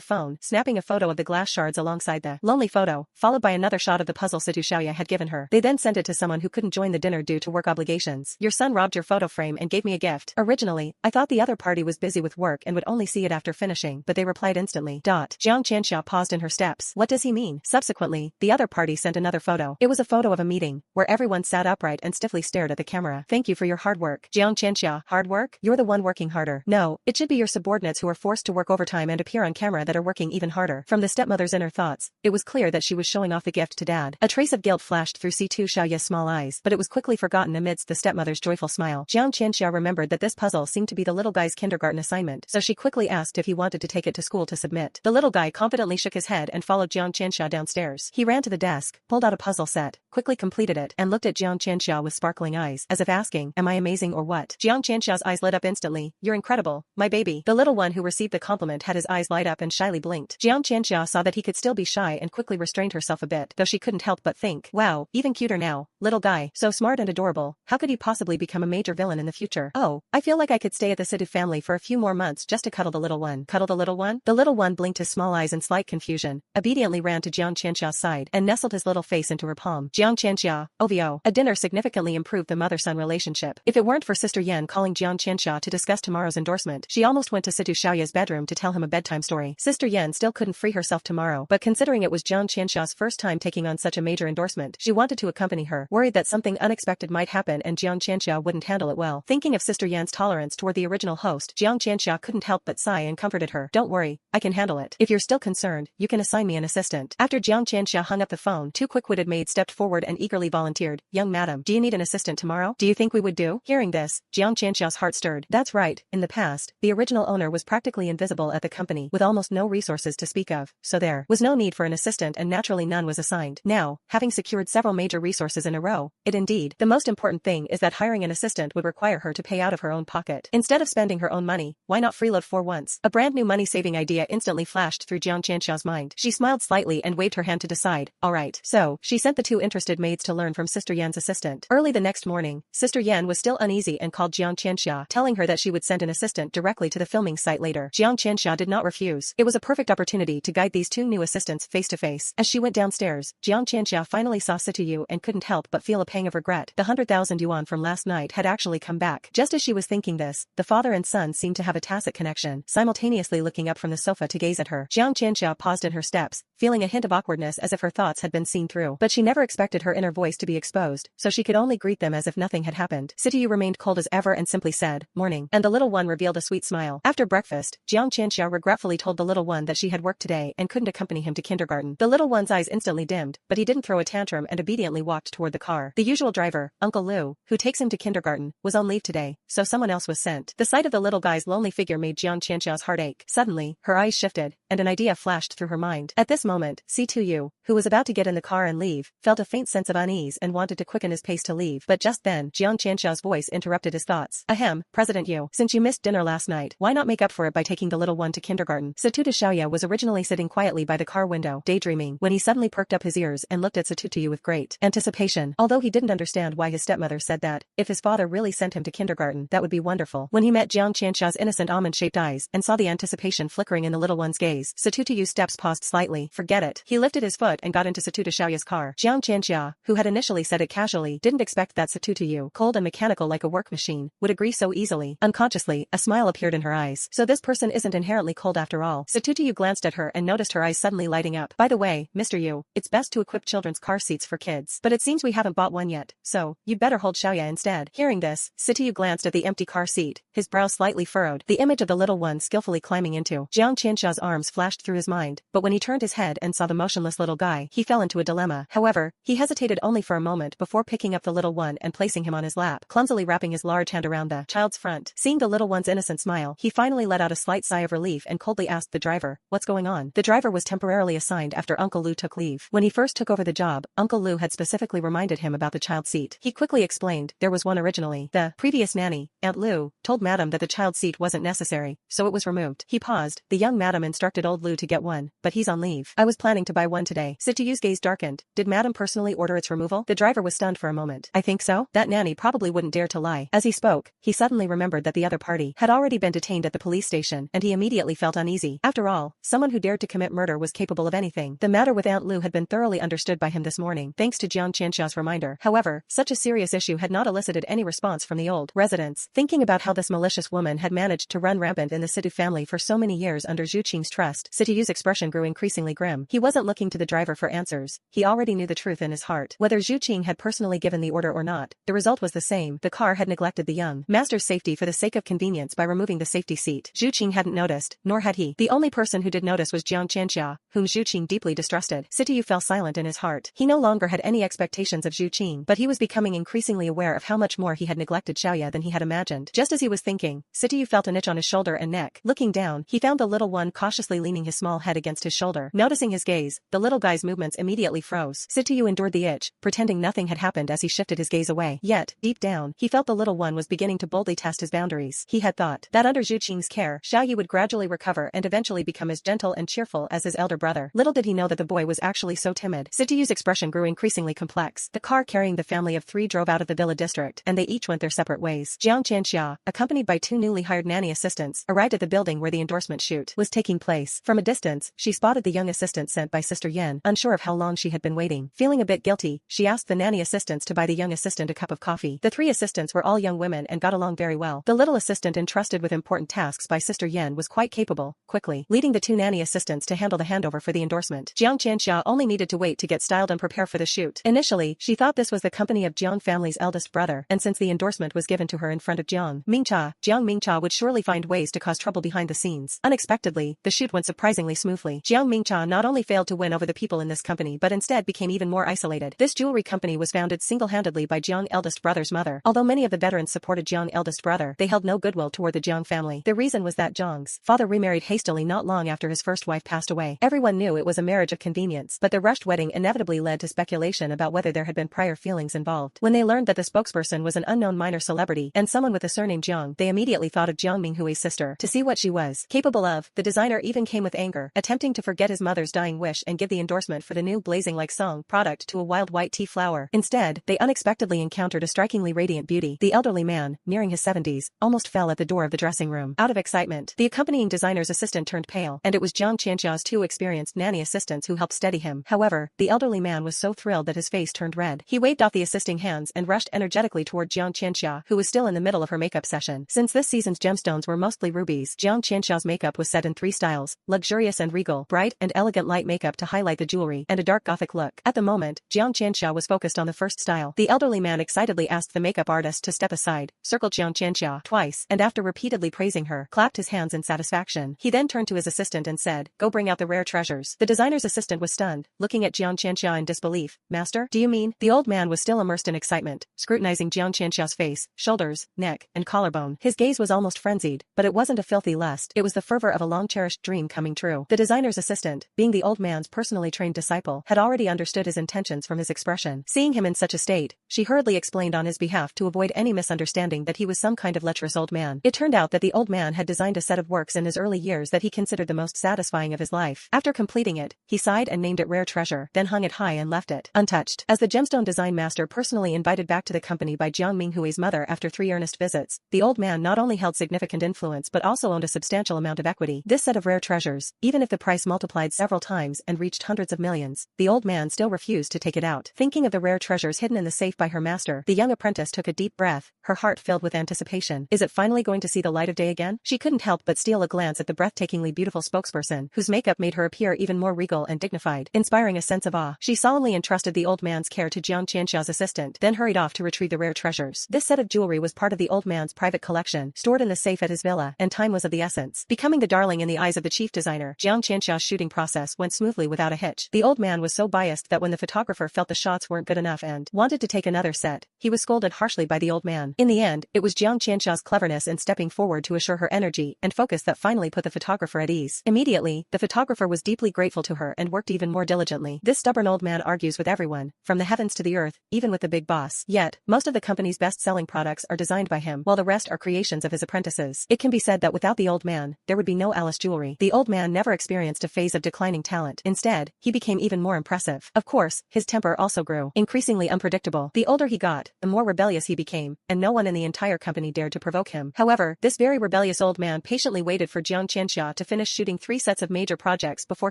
phone, snapping a photo of the glass shards alongside the lonely photo, followed by another shot of the puzzle Situ Xiaoya had given her. They then sent it to someone who couldn't join the dinner due to work obligations. Your son robbed your photo frame and gave me a gift. Originally, I thought the other party was busy with work and would only see it after finishing, but they replied instantly. Jiang Qianxia paused in her steps. What does he mean? Subsequently, the other party sent another photo. It was a photo of a meeting, where everyone sat upright and stiffly stared at the camera. Thank you for your hard work. Jiang Qianxia, hard work? You're the one working harder. No, it should be your subordinates who are forced to work overtime and appear on camera that are working even harder. From the stepmother's inner thoughts, it was clear that she was showing off the gift to dad. A trace of guilt flashed through Situ Xiaoya's small eyes, but it was quickly forgotten amidst the stepmother's joyful smile. Jiang Qianxia remembered that this puzzle seemed to be the little guy's kindergarten assignment, so she quickly asked if he wanted to take it to school to submit. The little guy confidently shook his head and followed Jiang Qianxia downstairs. He ran to the desk, pulled out a puzzle set, quickly completed it, and looked at Jiang Qianxia with sparkling eyes, as if asking, am I amazing or what? Jiang Qianxia's eyes lit up instantly. You're incredible, my baby. The little one who received the compliment had his eyes light up and shyly blinked. Jiang Qianxia saw that he could still be shy and quickly restrained herself a bit, though she couldn't help but think, wow, even cuter now. Little guy, so smart and adorable, how could he possibly become a major villain in the future? Oh, I feel like I could stay at the Situ family for a few more months just to cuddle the little one. Cuddle the little one? The little one blinked his small eyes in slight confusion, obediently ran to Jiang Qianxia's side and nestled his little face into her palm. Jiang Qianxia, OVO. A dinner significantly improved the mother-son relationship. If it weren't for Sister Yan calling Jiang Qianxia to discuss tomorrow's endorsement, she almost went to Situ Xiaoya's bedroom to tell him a bedtime story. Sister Yan still couldn't free herself tomorrow, but considering it was Jiang Qianxia's first time taking on such a major endorsement, she wanted to accompany her, worried that something unexpected might happen and Jiang Qianxia wouldn't handle it well. Thinking of Sister Yan's tolerance toward the original host, Jiang Qianxia couldn't help but sigh and comforted her. Don't worry, I can handle it. If you're still concerned, you can assign me an assistant. After Jiang Qianxia hung up the phone, two quick-witted maids stepped forward and eagerly volunteered. Young madam, do you need an assistant tomorrow? Do you think we would do? Hearing this, Jiang Qianxia's heart stirred. That's right, in the past, the original owner was practically invisible at the company, with almost no resources to speak of, so there was no need for an assistant and naturally none was assigned. Now, having secured several major resources in a row, the most important thing is that hiring an assistant would require her to pay out of her own pocket. Instead of spending her own money, why not freeload for once? A brand new money-saving idea instantly flashed through Jiang Qianxia's mind. She smiled slightly and waved her hand to decide. Alright. So, she sent the two interested maids to learn from Sister Yan's assistant. Early the next morning, Sister Yan was still uneasy and called Jiang Qianxia, telling her that she would send an assistant directly to the filming site later. Jiang Qianxia did not refuse. It was a perfect opportunity to guide these two new assistants face to face. As she went downstairs, Jiang Qianxia finally saw Situ Yu and couldn't help but feel a pang of regret. The 100,000 yuan from last night had actually come back. Just as she was thinking this, the father and son seemed to have a tacit connection, simultaneously looking up from the sofa to gaze at her. Jiang Qianxia paused in her steps, feeling a hint of awkwardness as if her thoughts had been seen through. But she never expected her inner voice to be exposed, so she could only greet them as if nothing had happened. Situ Yu remained cold as ever and simply said, morning, and the little one revealed a sweet smile. After breakfast, Jiang Qianxia regretfully told the little one that she had work today and couldn't accompany him to kindergarten. The little one's eyes instantly dimmed, but he didn't throw a tantrum and obediently walked toward the car. The usual driver, Uncle Lu, who takes him to kindergarten, was on leave today, so someone else was sent. The sight of the little guy's lonely figure made Jiang Qianxia's heart ache. Suddenly, her eyes shifted, and an idea flashed through her mind. At this moment, Situ Yu, who was about to get in the car and leave, felt a faint sense of unease and wanted to quicken his pace to leave. But just then, Jiang Qianxiao's voice interrupted his thoughts. Ahem, President Yu, since you missed dinner last night, why not make up for it by taking the little one to kindergarten? Satutu Xiaoya was originally sitting quietly by the car window, daydreaming, when he suddenly perked up his ears and looked at Satutu Yu with great anticipation. Although he didn't understand why his stepmother said that, if his father really sent him to kindergarten, that would be wonderful. When he met Jiang Qianxiao's innocent almond-shaped eyes and saw the anticipation flickering in the little one's gaze, Satutu Yu's steps paused slightly. Forget it. He lifted his foot and got into Satutu Xiaoya's car. Jiang Qianxia, who had initially said it casually, didn't expect that Satutu Yu, cold and mechanical like a work machine, would agree so easily. Unconsciously, a smile appeared in her eyes. So this person isn't inherently cold after all. Satutu Yu glanced at her and noticed her eyes suddenly lighting up. By the way, Mr. Yu, it's best to equip children's car seats for kids. But it seems we haven't bought one yet, so you'd better hold Xiaoya instead. Hearing this, Satutu Yu glanced at the empty car seat, his brow slightly furrowed. The image of the little one skillfully climbing into Jiang Qianxia's arms flashed through his mind, but when he turned his head and saw the motionless little guy, he fell into a dilemma. However, he hesitated only for a moment before picking up the little one and placing him on his lap, clumsily wrapping his large hand around the child's front. Seeing the little one's innocent smile, he finally let out a slight sigh of relief and coldly asked the driver, "What's going on?" The driver was temporarily assigned after Uncle Lu took leave. When he first took over the job, Uncle Lu had specifically reminded him about the child's seat. He quickly explained there was one originally. The previous nanny, Aunt Lu, told Madam that the child's seat wasn't necessary, so it was removed. He paused. The young Madam instructed old Lu to get one, but he's on leave. I was planning to buy one today. Situyu's gaze darkened. Did Madam personally order its removal? The driver was stunned for a moment. I think so. That nanny probably wouldn't dare to lie. As he spoke, he suddenly remembered that the other party had already been detained at the police station, and he immediately felt uneasy. After all, someone who dared to commit murder was capable of anything. The matter with Aunt Lu had been thoroughly understood by him this morning, thanks to Jiang Qianxiao's reminder. However, such a serious issue had not elicited any response from the old residents. Thinking about how this malicious woman had managed to run rampant in the Situ family for so many years under Zhu Qing's trust, Situyu's expression grew increasingly grim. He wasn't looking to the driver for answers. He already knew the truth in his heart. Whether Zhu Qing had personally given the order or not, the result was the same. The car had neglected the young master's safety for the sake of convenience by removing the safety seat. Zhu Qing hadn't noticed, nor had he. The only person who did notice was Jiang Qianxia, whom Zhu Qing deeply distrusted. Situyu fell silent in his heart. He no longer had any expectations of Zhu Qing, but he was becoming increasingly aware of how much more he had neglected Xiaoya than he had imagined. Just as he was thinking, Situyu felt an itch on his shoulder and neck. Looking down, he found the little one cautiously leaning his small head against his shoulder. Noticing his gaze, the little guy's movements immediately froze. Situyu endured the itch, pretending nothing had happened as he shifted his gaze away. Yet, deep down, he felt the little one was beginning to boldly test his boundaries. He had thought that under Zhu Qing's care, Xiaoyu would gradually recover and eventually become as gentle and cheerful as his elder brother. Little did he know that the boy was actually so timid. Situyu's expression grew increasingly complex. The car carrying the family of 3 drove out of the villa district, and they each went their separate ways. Jiang Qianxia, accompanied by 2 newly hired nanny assistants, arrived at the building where the endorsement shoot was taking place. From a distance, she spotted the young assistant sent by Sister Yen, unsure of how long she had been waiting. Feeling a bit guilty, she asked the nanny assistants to buy the young assistant a cup of coffee. The 3 assistants were all young women and got along very well. The little assistant entrusted with important tasks by Sister Yen was quite capable, quickly leading the 2 nanny assistants to handle the handover for the endorsement. Jiang Qianxia only needed to wait to get styled and prepare for the shoot. Initially, she thought this was the company of Jiang family's eldest brother, and since the endorsement was given to her in front of Jiang Mingcha would surely find ways to cause trouble behind the scenes. Unexpectedly, the shoot went surprisingly smoothly. Jiang Mingcha not only failed to win over the people in this company but instead became even more isolated. This jewelry company was founded single-handedly by Jiang eldest brother's mother. Although many of the veterans supported Jiang eldest brother, they held no goodwill toward the Jiang family. The reason was that Jiang's father remarried hastily not long after his first wife passed away. Everyone knew it was a marriage of convenience, but the rushed wedding inevitably led to speculation about whether there had been prior feelings involved. When they learned that the spokesperson was an unknown minor celebrity and someone with the surname Jiang, they immediately thought of Jiang Minghui's sister. To see what she was capable of, the designer even came with anger, attempting to forget his mother's dying wish and give the endorsement for the new blazing like song product to a wild white tea flower. Instead, they unexpectedly encountered a strikingly radiant beauty. The elderly man, nearing his 70s, almost fell at the door of the dressing room. Out of excitement, the accompanying designer's assistant turned pale, and it was Jiang Qianxiao's 2 experienced nanny assistants who helped steady him. However, the elderly man was so thrilled that his face turned red. He waved off the assisting hands and rushed energetically toward Jiang Qianxia, who was still in the middle of her makeup session. Since this season's gemstones were mostly rubies, Jiang Qianxiao's makeup was set in 3 styles: luxurious and regal, bright and elegant light makeup to highlight the jewelry, and a dark gothic look. At the moment, Jiang Qianxia was focused on the first style. The elderly man excitedly asked the makeup artist to step aside, circled Jiang Qianxia twice, and after repeatedly praising her, clapped his hands in satisfaction. He then turned to his assistant and said, "Go bring out the rare treasures." The designer's assistant was stunned, looking at Jiang Qianxia in disbelief. "Master, do you mean?" The old man was still immersed in excitement, scrutinizing Jiang Qianxia's face, shoulders, neck, and collarbone. His gaze was almost frenzied, but it wasn't a filthy lust. It was the fervor of a long-cherished dream coming true. The designer's assistant, being the old man's personally trained disciple, had already understood his intentions from his expression. Seeing him in such a state, she hurriedly explained on his behalf to avoid any misunderstanding that he was some kind of lecherous old man. It turned out that the old man had designed a set of works in his early years that he considered the most satisfying of his life. After completing it, he sighed and named it Rare Treasure, then hung it high and left it untouched. As the gemstone design master personally invited back to the company by Jiang Minghui's mother after 3 earnest visits, the old man not only held significant influence but also owned a substantial amount of equity. This set of rare treasures, even if the price multiplied several times and reached hundreds of millions, the old man still refused to take it out. Thinking of the rare treasures hidden in the safe by her master, the young apprentice took a deep breath, her heart filled with anticipation. Is it finally going to see the light of day again? She couldn't help but steal a glance at the breathtakingly beautiful spokesperson, whose makeup made her appear even more regal and dignified, inspiring a sense of awe. She solemnly entrusted the old man's care to Jiang Qianxiao's assistant, then hurried off to retrieve the rare treasures. This set of jewelry was part of the old man's private collection, stored in the safe at his villa, and time was of the essence. Becoming the darling in the eyes of the chief designer, Jiang Qianxiao's shooting process went smoothly without a hitch. The old man was so biased that when the photographer felt the shots weren't good enough and wanted to take another set, he was scolded harshly by the old man. In the end, it was Jiang Qianxiao's cleverness in stepping forward to assure her energy and focus that finally put the photographer at ease. Immediately, the photographer was deeply grateful to her and worked even more diligently. This stubborn old man argues with everyone, from the heavens to the earth, even with the big boss. Yet, most of the company's best-selling products are designed by him, while the rest are creations of his apprentices. It can be said that without the old man, there would be no Alice Jewelry. The old man never experienced a phase of declining talent. Instead, he became even more impressive. Of course, his temper also grew, increasingly unpredictable. The older he got, the more rebellious he became, and no one in the entire company dared to provoke him. However, this very rebellious old man patiently waited for Jiang Qianxia to finish shooting 3 sets of major projects before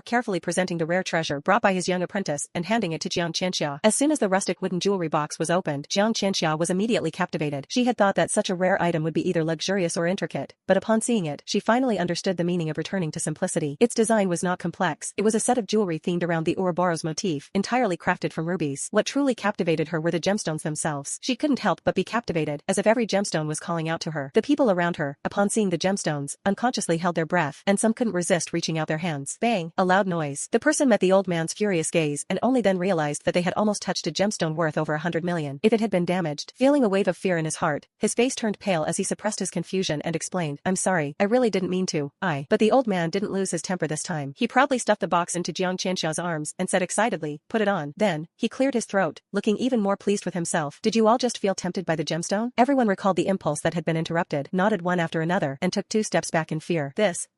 carefully presenting the rare treasure brought by his young apprentice and handing it to Jiang Qianxia. As soon as the rustic wooden jewelry box was opened, Jiang Qianxia was immediately captivated. She had thought that such a rare item would be either luxurious or intricate, but upon seeing it, she finally understood the meaning of returning to simplicity. Its design was not complex. It was a set of jewelry themed around the Ouroboros motif, entirely crafted from rubies. What truly captivated her were the gemstones themselves. She couldn't help but be captivated, as if every gemstone was calling out to her. The people around her, upon seeing the gemstones, unconsciously held their breath, and some couldn't resist reaching out their hands. Bang! A loud noise. The person met the old man's furious gaze and only then realized that they had almost touched a gemstone worth over 100 million. If it had been damaged, feeling a wave of fear in his heart, his face turned pale as he suppressed his confusion and explained, "I'm sorry, I really didn't mean to, But the old man didn't lose his temper this time. He proudly stuffed the box into Jiang Qianxiao's arms and said excitedly, "Put it on." Then, he cleared his throat, looking even more pleased with himself. Did you all just feel tempted by the gemstone? Everyone recalled the impulse that had been interrupted, nodded one after another, and took 2 steps back in fear. This.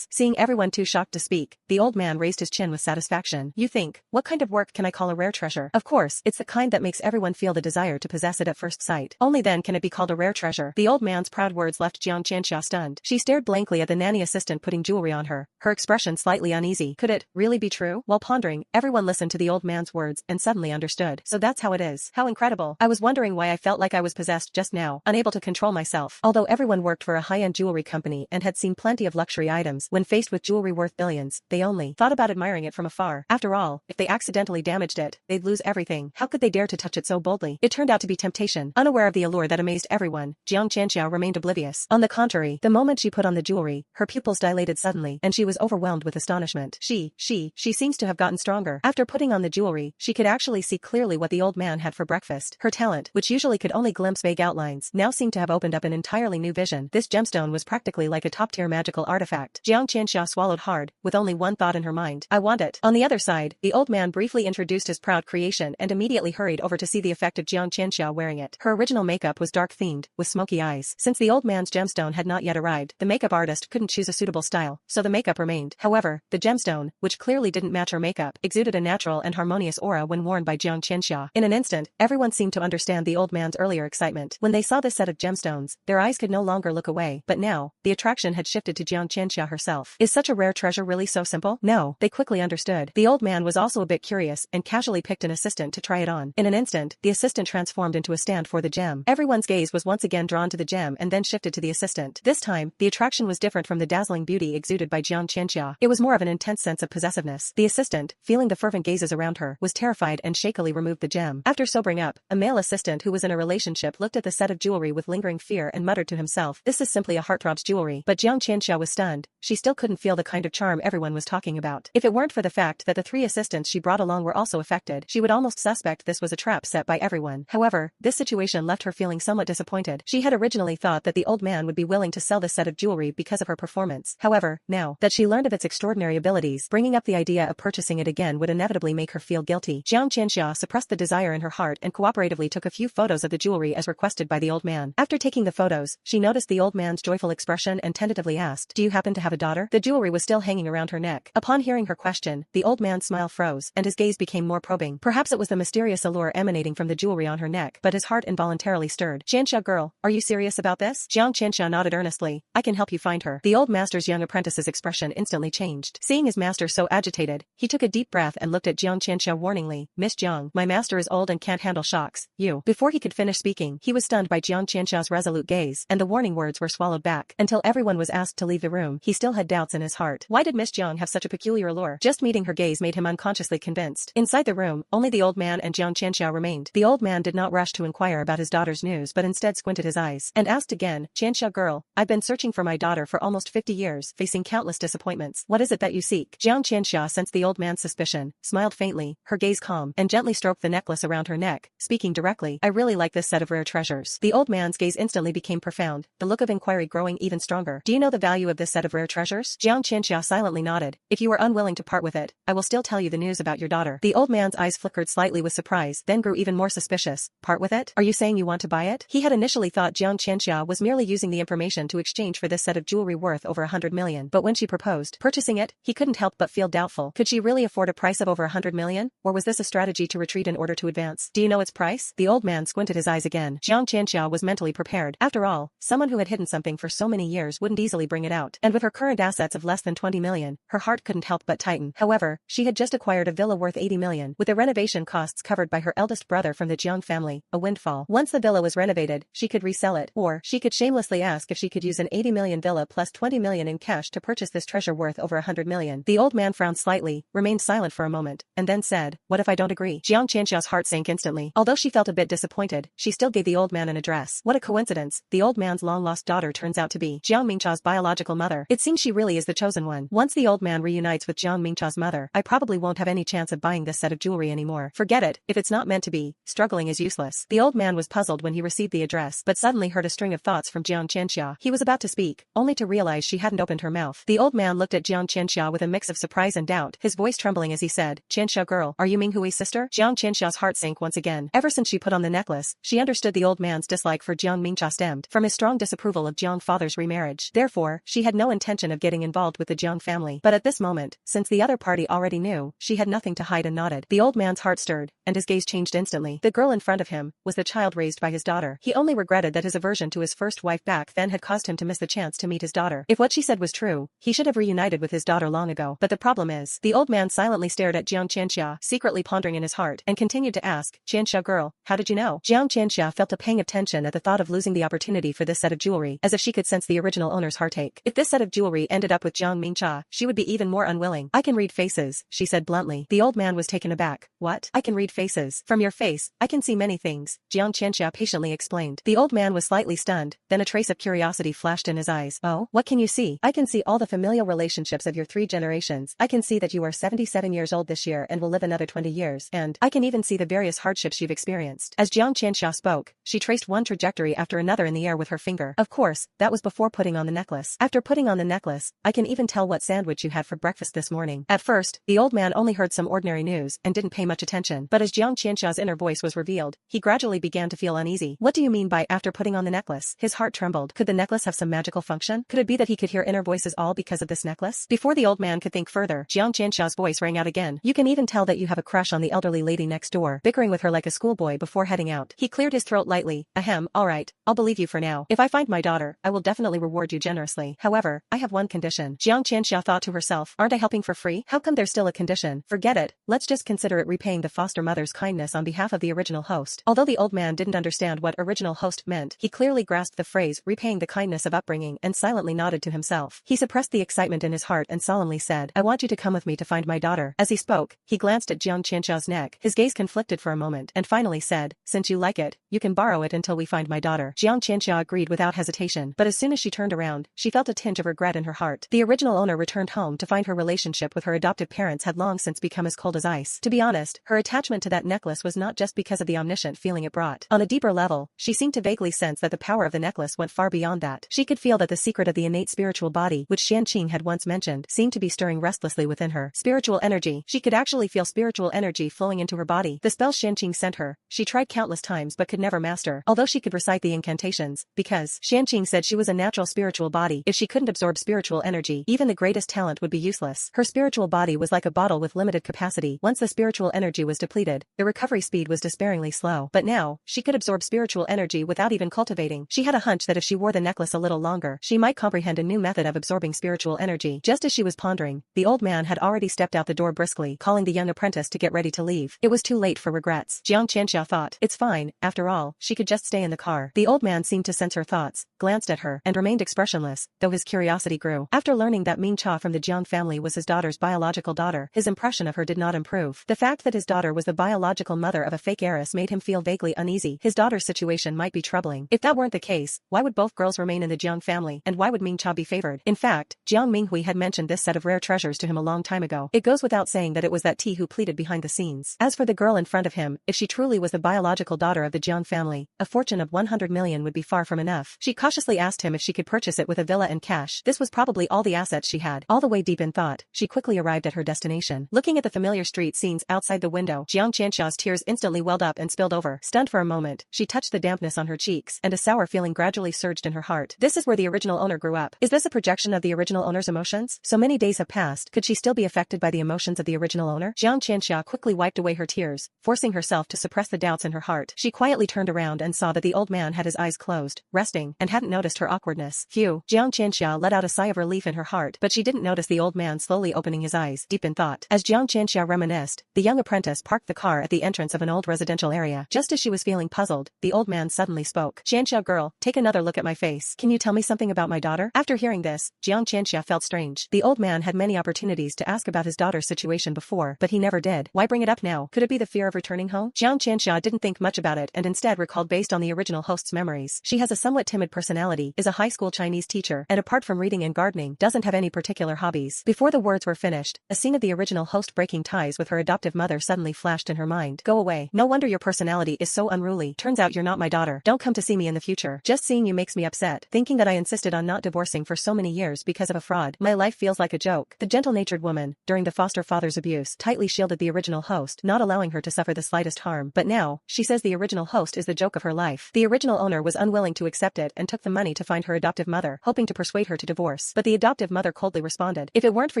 Seeing everyone too shocked to speak, the old man raised his chin with satisfaction. You think, what kind of work can I call a rare treasure? Of course, it's the kind that makes everyone feel the desire to possess it at first sight. Only then can it be called a rare treasure. The old man's proud words left Jiang Qianxia stunned. She stared blankly at the nanny assistant putting jewelry on her, her expression slightly uneasy. Could it really be true? While pondering, everyone listened to the old man's words and suddenly understood. So that's how it is. How incredible. I was wondering why I felt like I was possessed just now, unable to control myself. Although everyone worked for a high-end jewelry company and had seen plenty of luxury items, when faced with jewelry worth billions, they only thought about admiring it from afar. After all, if they accidentally damaged it, they'd lose everything. How could they dare to touch it so boldly? It turned out to be temptation. Unaware of the allure that amazed everyone, Jiang Qianxia remained oblivious. On the contrary, the moment she put on the jewelry, her pupils dilated suddenly, and she was overwhelmed with astonishment. She seems to have gotten stronger. After putting on the jewelry, she could actually see clearly what the old man had for breakfast. Her talent, which usually could only glimpse vague outlines, now seemed to have opened up an entirely new vision. This gemstone was practically like a top-tier magical artifact. Jiang Qianxia swallowed hard, with only one thought in her mind. I want it. On the other side, the old man briefly introduced his proud creation and immediately hurried over to see the effect of Jiang Qianxia wearing it. Her original makeup was dark-themed, with smoky eyes. Since the old man's gemstone had not yet arrived, the makeup artist couldn't choose a suitable style, so the makeup remained. However, the gemstone, which clearly didn't match her makeup, exuded a natural and harmonious aura when worn by Jiang Qianxia. In an instant, everyone seemed to understand the old man's earlier excitement. When they saw this set of gemstones, their eyes could no longer look away, but now, the attraction had shifted to Jiang Qianxia herself. Is such a rare treasure really so simple? No, they quickly understood. The old man was also a bit curious and casually picked an assistant to try it on. In an instant, the assistant transformed into a stand for the gem. Everyone's gaze was once again drawn to the gem and then shifted to the assistant. This time, the attraction was different from the dazzling beauty exuded by Jiang Qianxia. It was more of an intense sense of possessiveness. The assistant, feeling the fervent gazes around her, was terrified and shakily removed the gem. After sobering up, a male assistant who was in a relationship looked at the set of jewelry with lingering fear and muttered to himself, "This is simply a heartthrob's jewelry." But Jiang Qianxia was stunned. She still couldn't feel the kind of charm everyone was talking about. If it weren't for the fact that the 3 assistants she brought along were also affected, she would almost suspect this was a trap set by everyone. However, this situation left her feeling somewhat disappointed. She had originally thought that the old man would be willing to sell this set of jewelry because of her performance. However, now that she learned of its extraordinary abilities, bringing up the idea idea of purchasing it again would inevitably make her feel guilty. Jiang Qianxia suppressed the desire in her heart and cooperatively took a few photos of the jewelry as requested by the old man. After taking the photos, she noticed the old man's joyful expression and tentatively asked, "Do you happen to have a daughter?" The jewelry was still hanging around her neck. Upon hearing her question, the old man's smile froze, and his gaze became more probing. Perhaps it was the mysterious allure emanating from the jewelry on her neck, but his heart involuntarily stirred. "Qianxia girl, are you serious about this?" Jiang Qianxia nodded earnestly. "I can help you find her." The old master's young apprentice's expression instantly changed. Seeing his master so agitated, he took a deep breath and looked at Jiang Qianxia warningly. "Miss Jiang, my master is old and can't handle shocks. You." Before he could finish speaking, he was stunned by Jiang Qianxia's resolute gaze, and the warning words were swallowed back. Until everyone was asked to leave the room, he still had doubts in his heart. Why did Miss Jiang have such a peculiar allure? Just meeting her gaze made him unconsciously convinced. Inside the room, only the old man and Jiang Qianxia remained. The old man did not rush to inquire about his daughter's news but instead squinted his eyes and asked again, "Qianxia girl, I've been searching for my daughter for almost 50 years, facing countless disappointments. What is it that you seek?" Jiang Qianxia sensed the old man's suspicion, smiled faintly, her gaze calm, and gently stroked the necklace around her neck, speaking directly. "I really like this set of rare treasures." The old man's gaze instantly became profound, the look of inquiry growing even stronger. "Do you know the value of this set of rare treasures?" Jiang Qianxia silently nodded. "If you are unwilling to part with it, I will still tell you the news about your daughter." The old man's eyes flickered slightly with surprise, then grew even more suspicious. "Part with it? Are you saying you want to buy it?" He had initially thought Jiang Qianxia was merely using the information to exchange for this set of jewelry worth over 100 million, but when she proposed purchasing it, he couldn't help but feel doubtful. Could she really afford a price of over 100 million, or was this a strategy to retreat in order to advance? "Do you know its price?" The old man squinted his eyes again. Jiang Qianxia was mentally prepared. After all, someone who had hidden something for so many years wouldn't easily bring it out, and with her current assets of less than 20 million, her heart couldn't help but tighten. However, she had just acquired a villa worth 80 million, with the renovation costs covered by her eldest brother from the Jiang family, a windfall. Once the villa was renovated, she could resell it, or she could shamelessly ask if she could use an 80 million villa plus 20 million in cash to purchase this treasure worth over 100 million. The old man frowned slightly, remained silent for a moment, and then said, "What if I don't agree?" Jiang Qianxia's heart sank instantly. Although she felt a bit disappointed, she still gave the old man an address. What a coincidence, the old man's long-lost daughter turns out to be Jiang Mingcha's biological mother. It seems she really is the chosen one. Once the old man reunites with Jiang Mingcha's mother, I probably won't have any chance of buying this set of jewelry anymore. Forget it, if it's not meant to be, struggling is useless. The old man was puzzled when he received the address, but suddenly heard a string of thoughts from Jiang Qianxia. He was about to speak, only to realize she hadn't opened her mouth. The old man looked at Jiang Qianxia with a mix of surprise and doubt, his voice trembling as he said, "Qianxia girl, are you Minghui's sister?" Jiang Qianxia's heart sank once again. Ever since she put on the necklace, she understood the old man's dislike for Jiang Mingcha stemmed from his strong disapproval of Jiang father's remarriage. Therefore, she had no intention of getting involved with the Jiang family. But at this moment, since the other party already knew, she had nothing to hide and nodded. The old man's heart stirred, and his gaze changed instantly. The girl in front of him was the child raised by his daughter. He only regretted that his aversion to his first wife back then had caused him to miss the chance to meet his daughter. If what she said was true, he should have reunited with his daughter long ago. But the problem is, the old man silently stared at Jiang Qianxia, secretly pondering in his heart, and continued to ask, "Qianxia girl, how did you know?" Jiang Qianxia felt a pang of tension at the thought of losing the opportunity for this set of jewelry, as if she could sense the original owner's heartache. If this set of jewelry ended up with Jiang Mingcha, she would be even more unwilling. "I can read faces," she said bluntly. The old man was taken aback. "What? I can read faces? From your face, I can see many things," Jiang Qianxia patiently explained. The old man was slightly stunned, then a trace of curiosity flashed in his eyes. "Oh, what can you see?" "I can see all the familial relationships of your 3 generations. I can see that you are 77 years old this year and will live another 20 years, and I can even see the various hardships you've experienced." As Jiang Qianxia spoke, she traced one trajectory after another in the air with her finger. "Of course, that was before putting on the necklace. After putting on the necklace, I can even tell what sandwich you had for breakfast this morning." At first, the old man only heard some ordinary news and didn't pay much attention, but as Jiang Qianxia's inner voice was revealed, he gradually began to feel uneasy. "What do you mean by after putting on the necklace?" His heart trembled. Could the necklace have some magical function? Could it be that he could hear inner voices all because of this necklace? Before the old man could think further, Jiang Qianxia's voice rang out again. "You can even tell that you have a crush on the elderly lady next door, bickering with her like a schoolboy before heading out." He cleared his throat lightly. "Ahem, alright, I'll believe you for now. If I find my daughter, I will definitely reward you generously. However, I have one condition." Jiang Qianxia thought to herself, "Aren't I helping for free? How come there's still a condition? Forget it, let's just consider it repaying the foster mother's kindness on behalf of the original host." Although the old man didn't understand what original host meant, he clearly grasped the phrase repaying the kindness of upbringing and silently nodded to himself. He suppressed the excitement in his heart and solemnly said, "I want you to come with me to find my daughter." As he spoke, he glanced at Jiang Qianxia's neck, his gaze conflicted for a moment, and finally said, "Since you like it, you can borrow it until we find my daughter." Jiang Qianxia agreed without hesitation, but as soon as she turned around, she felt a tinge of regret in her heart. The original owner returned home to find her relationship with her adoptive parents had long since become as cold as ice. To be honest, her attachment to that necklace was not just because of the omniscient feeling it brought. On a deeper level, she seemed to vaguely sense that the power of the necklace went far beyond that. She could feel that the secret of the innate spiritual body, which Xianqing had once mentioned, seemed to be stirring restlessly within her. her. Spiritual energy. She could actually feel spiritual energy flowing into her body. The spell Shanqing sent her, she tried countless times but could never master. Although she could recite the incantations, because Shanqing said she was a natural spiritual body, if she couldn't absorb spiritual energy, even the greatest talent would be useless. Her spiritual body was like a bottle with limited capacity. Once the spiritual energy was depleted, the recovery speed was despairingly slow. But now, she could absorb spiritual energy without even cultivating. She had a hunch that if she wore the necklace a little longer, she might comprehend a new method of absorbing spiritual energy. Just as she was pondering, the old man had already stepped out the door briskly, calling the young apprentice to get ready to leave. It was too late for regrets. Jiang Qianxia thought, it's fine, after all, she could just stay in the car. The old man seemed to sense her thoughts, glanced at her, and remained expressionless, though his curiosity grew. After learning that Ming Cha from the Jiang family was his daughter's biological daughter, his impression of her did not improve. The fact that his daughter was the biological mother of a fake heiress made him feel vaguely uneasy. His daughter's situation might be troubling. If that weren't the case, why would both girls remain in the Jiang family, and why would Ming Cha be favored? In fact, Jiang Minghui had mentioned this set of rare treasures to him a long time ago. It goes without saying that it was that T who pleaded behind the scenes. As for the girl in front of him, if she truly was the biological daughter of the Jiang family, a fortune of 100 million would be far from enough. She cautiously asked him if she could purchase it with a villa and cash. This was probably all the assets she had. All the way deep in thought, she quickly arrived at her destination. Looking at the familiar street scenes outside the window, Jiang Qianxia's tears instantly welled up and spilled over. Stunned for a moment, she touched the dampness on her cheeks, and a sour feeling gradually surged in her heart. This is where the original owner grew up. Is this a projection of the original owner's emotions? So many days have passed, could she still be affected by the emotions of the original owner? Jiang Qianxia quickly wiped away her tears, forcing herself to suppress the doubts in her heart. She quietly turned around and saw that the old man had his eyes closed, resting, and hadn't noticed her awkwardness. Phew. Jiang Qianxia let out a sigh of relief in her heart, but she didn't notice the old man slowly opening his eyes, deep in thought. As Jiang Qianxia reminisced, the young apprentice parked the car at the entrance of an old residential area. Just as she was feeling puzzled, the old man suddenly spoke. Qianxia girl, take another look at my face. Can you tell me something about my daughter? After hearing this, Jiang Qianxia felt strange. The old man had many opportunities to ask about his daughter's situation before, but he never did. Why bring it up now? Could it be the fear of returning home? Jiang Qianxia didn't think much about it and instead recalled based on the original host's memories. She has a somewhat timid personality, is a high school Chinese teacher, and apart from reading and gardening, doesn't have any particular hobbies. Before the words were finished, a scene of the original host breaking ties with her adoptive mother suddenly flashed in her mind. Go away. No wonder your personality is so unruly. Turns out you're not my daughter. Don't come to see me in the future. Just seeing you makes me upset. Thinking that I insisted on not divorcing for so many years because of a fraud. My life feels like a joke. The gentle-natured woman, during the foster father's abuse, tightly shielded the original host, not allowing her to suffer the slightest harm. But now, she says the original host is the joke of her life. The original owner was unwilling to accept it and took the money to find her adoptive mother, hoping to persuade her to divorce. But the adoptive mother coldly responded, if it weren't for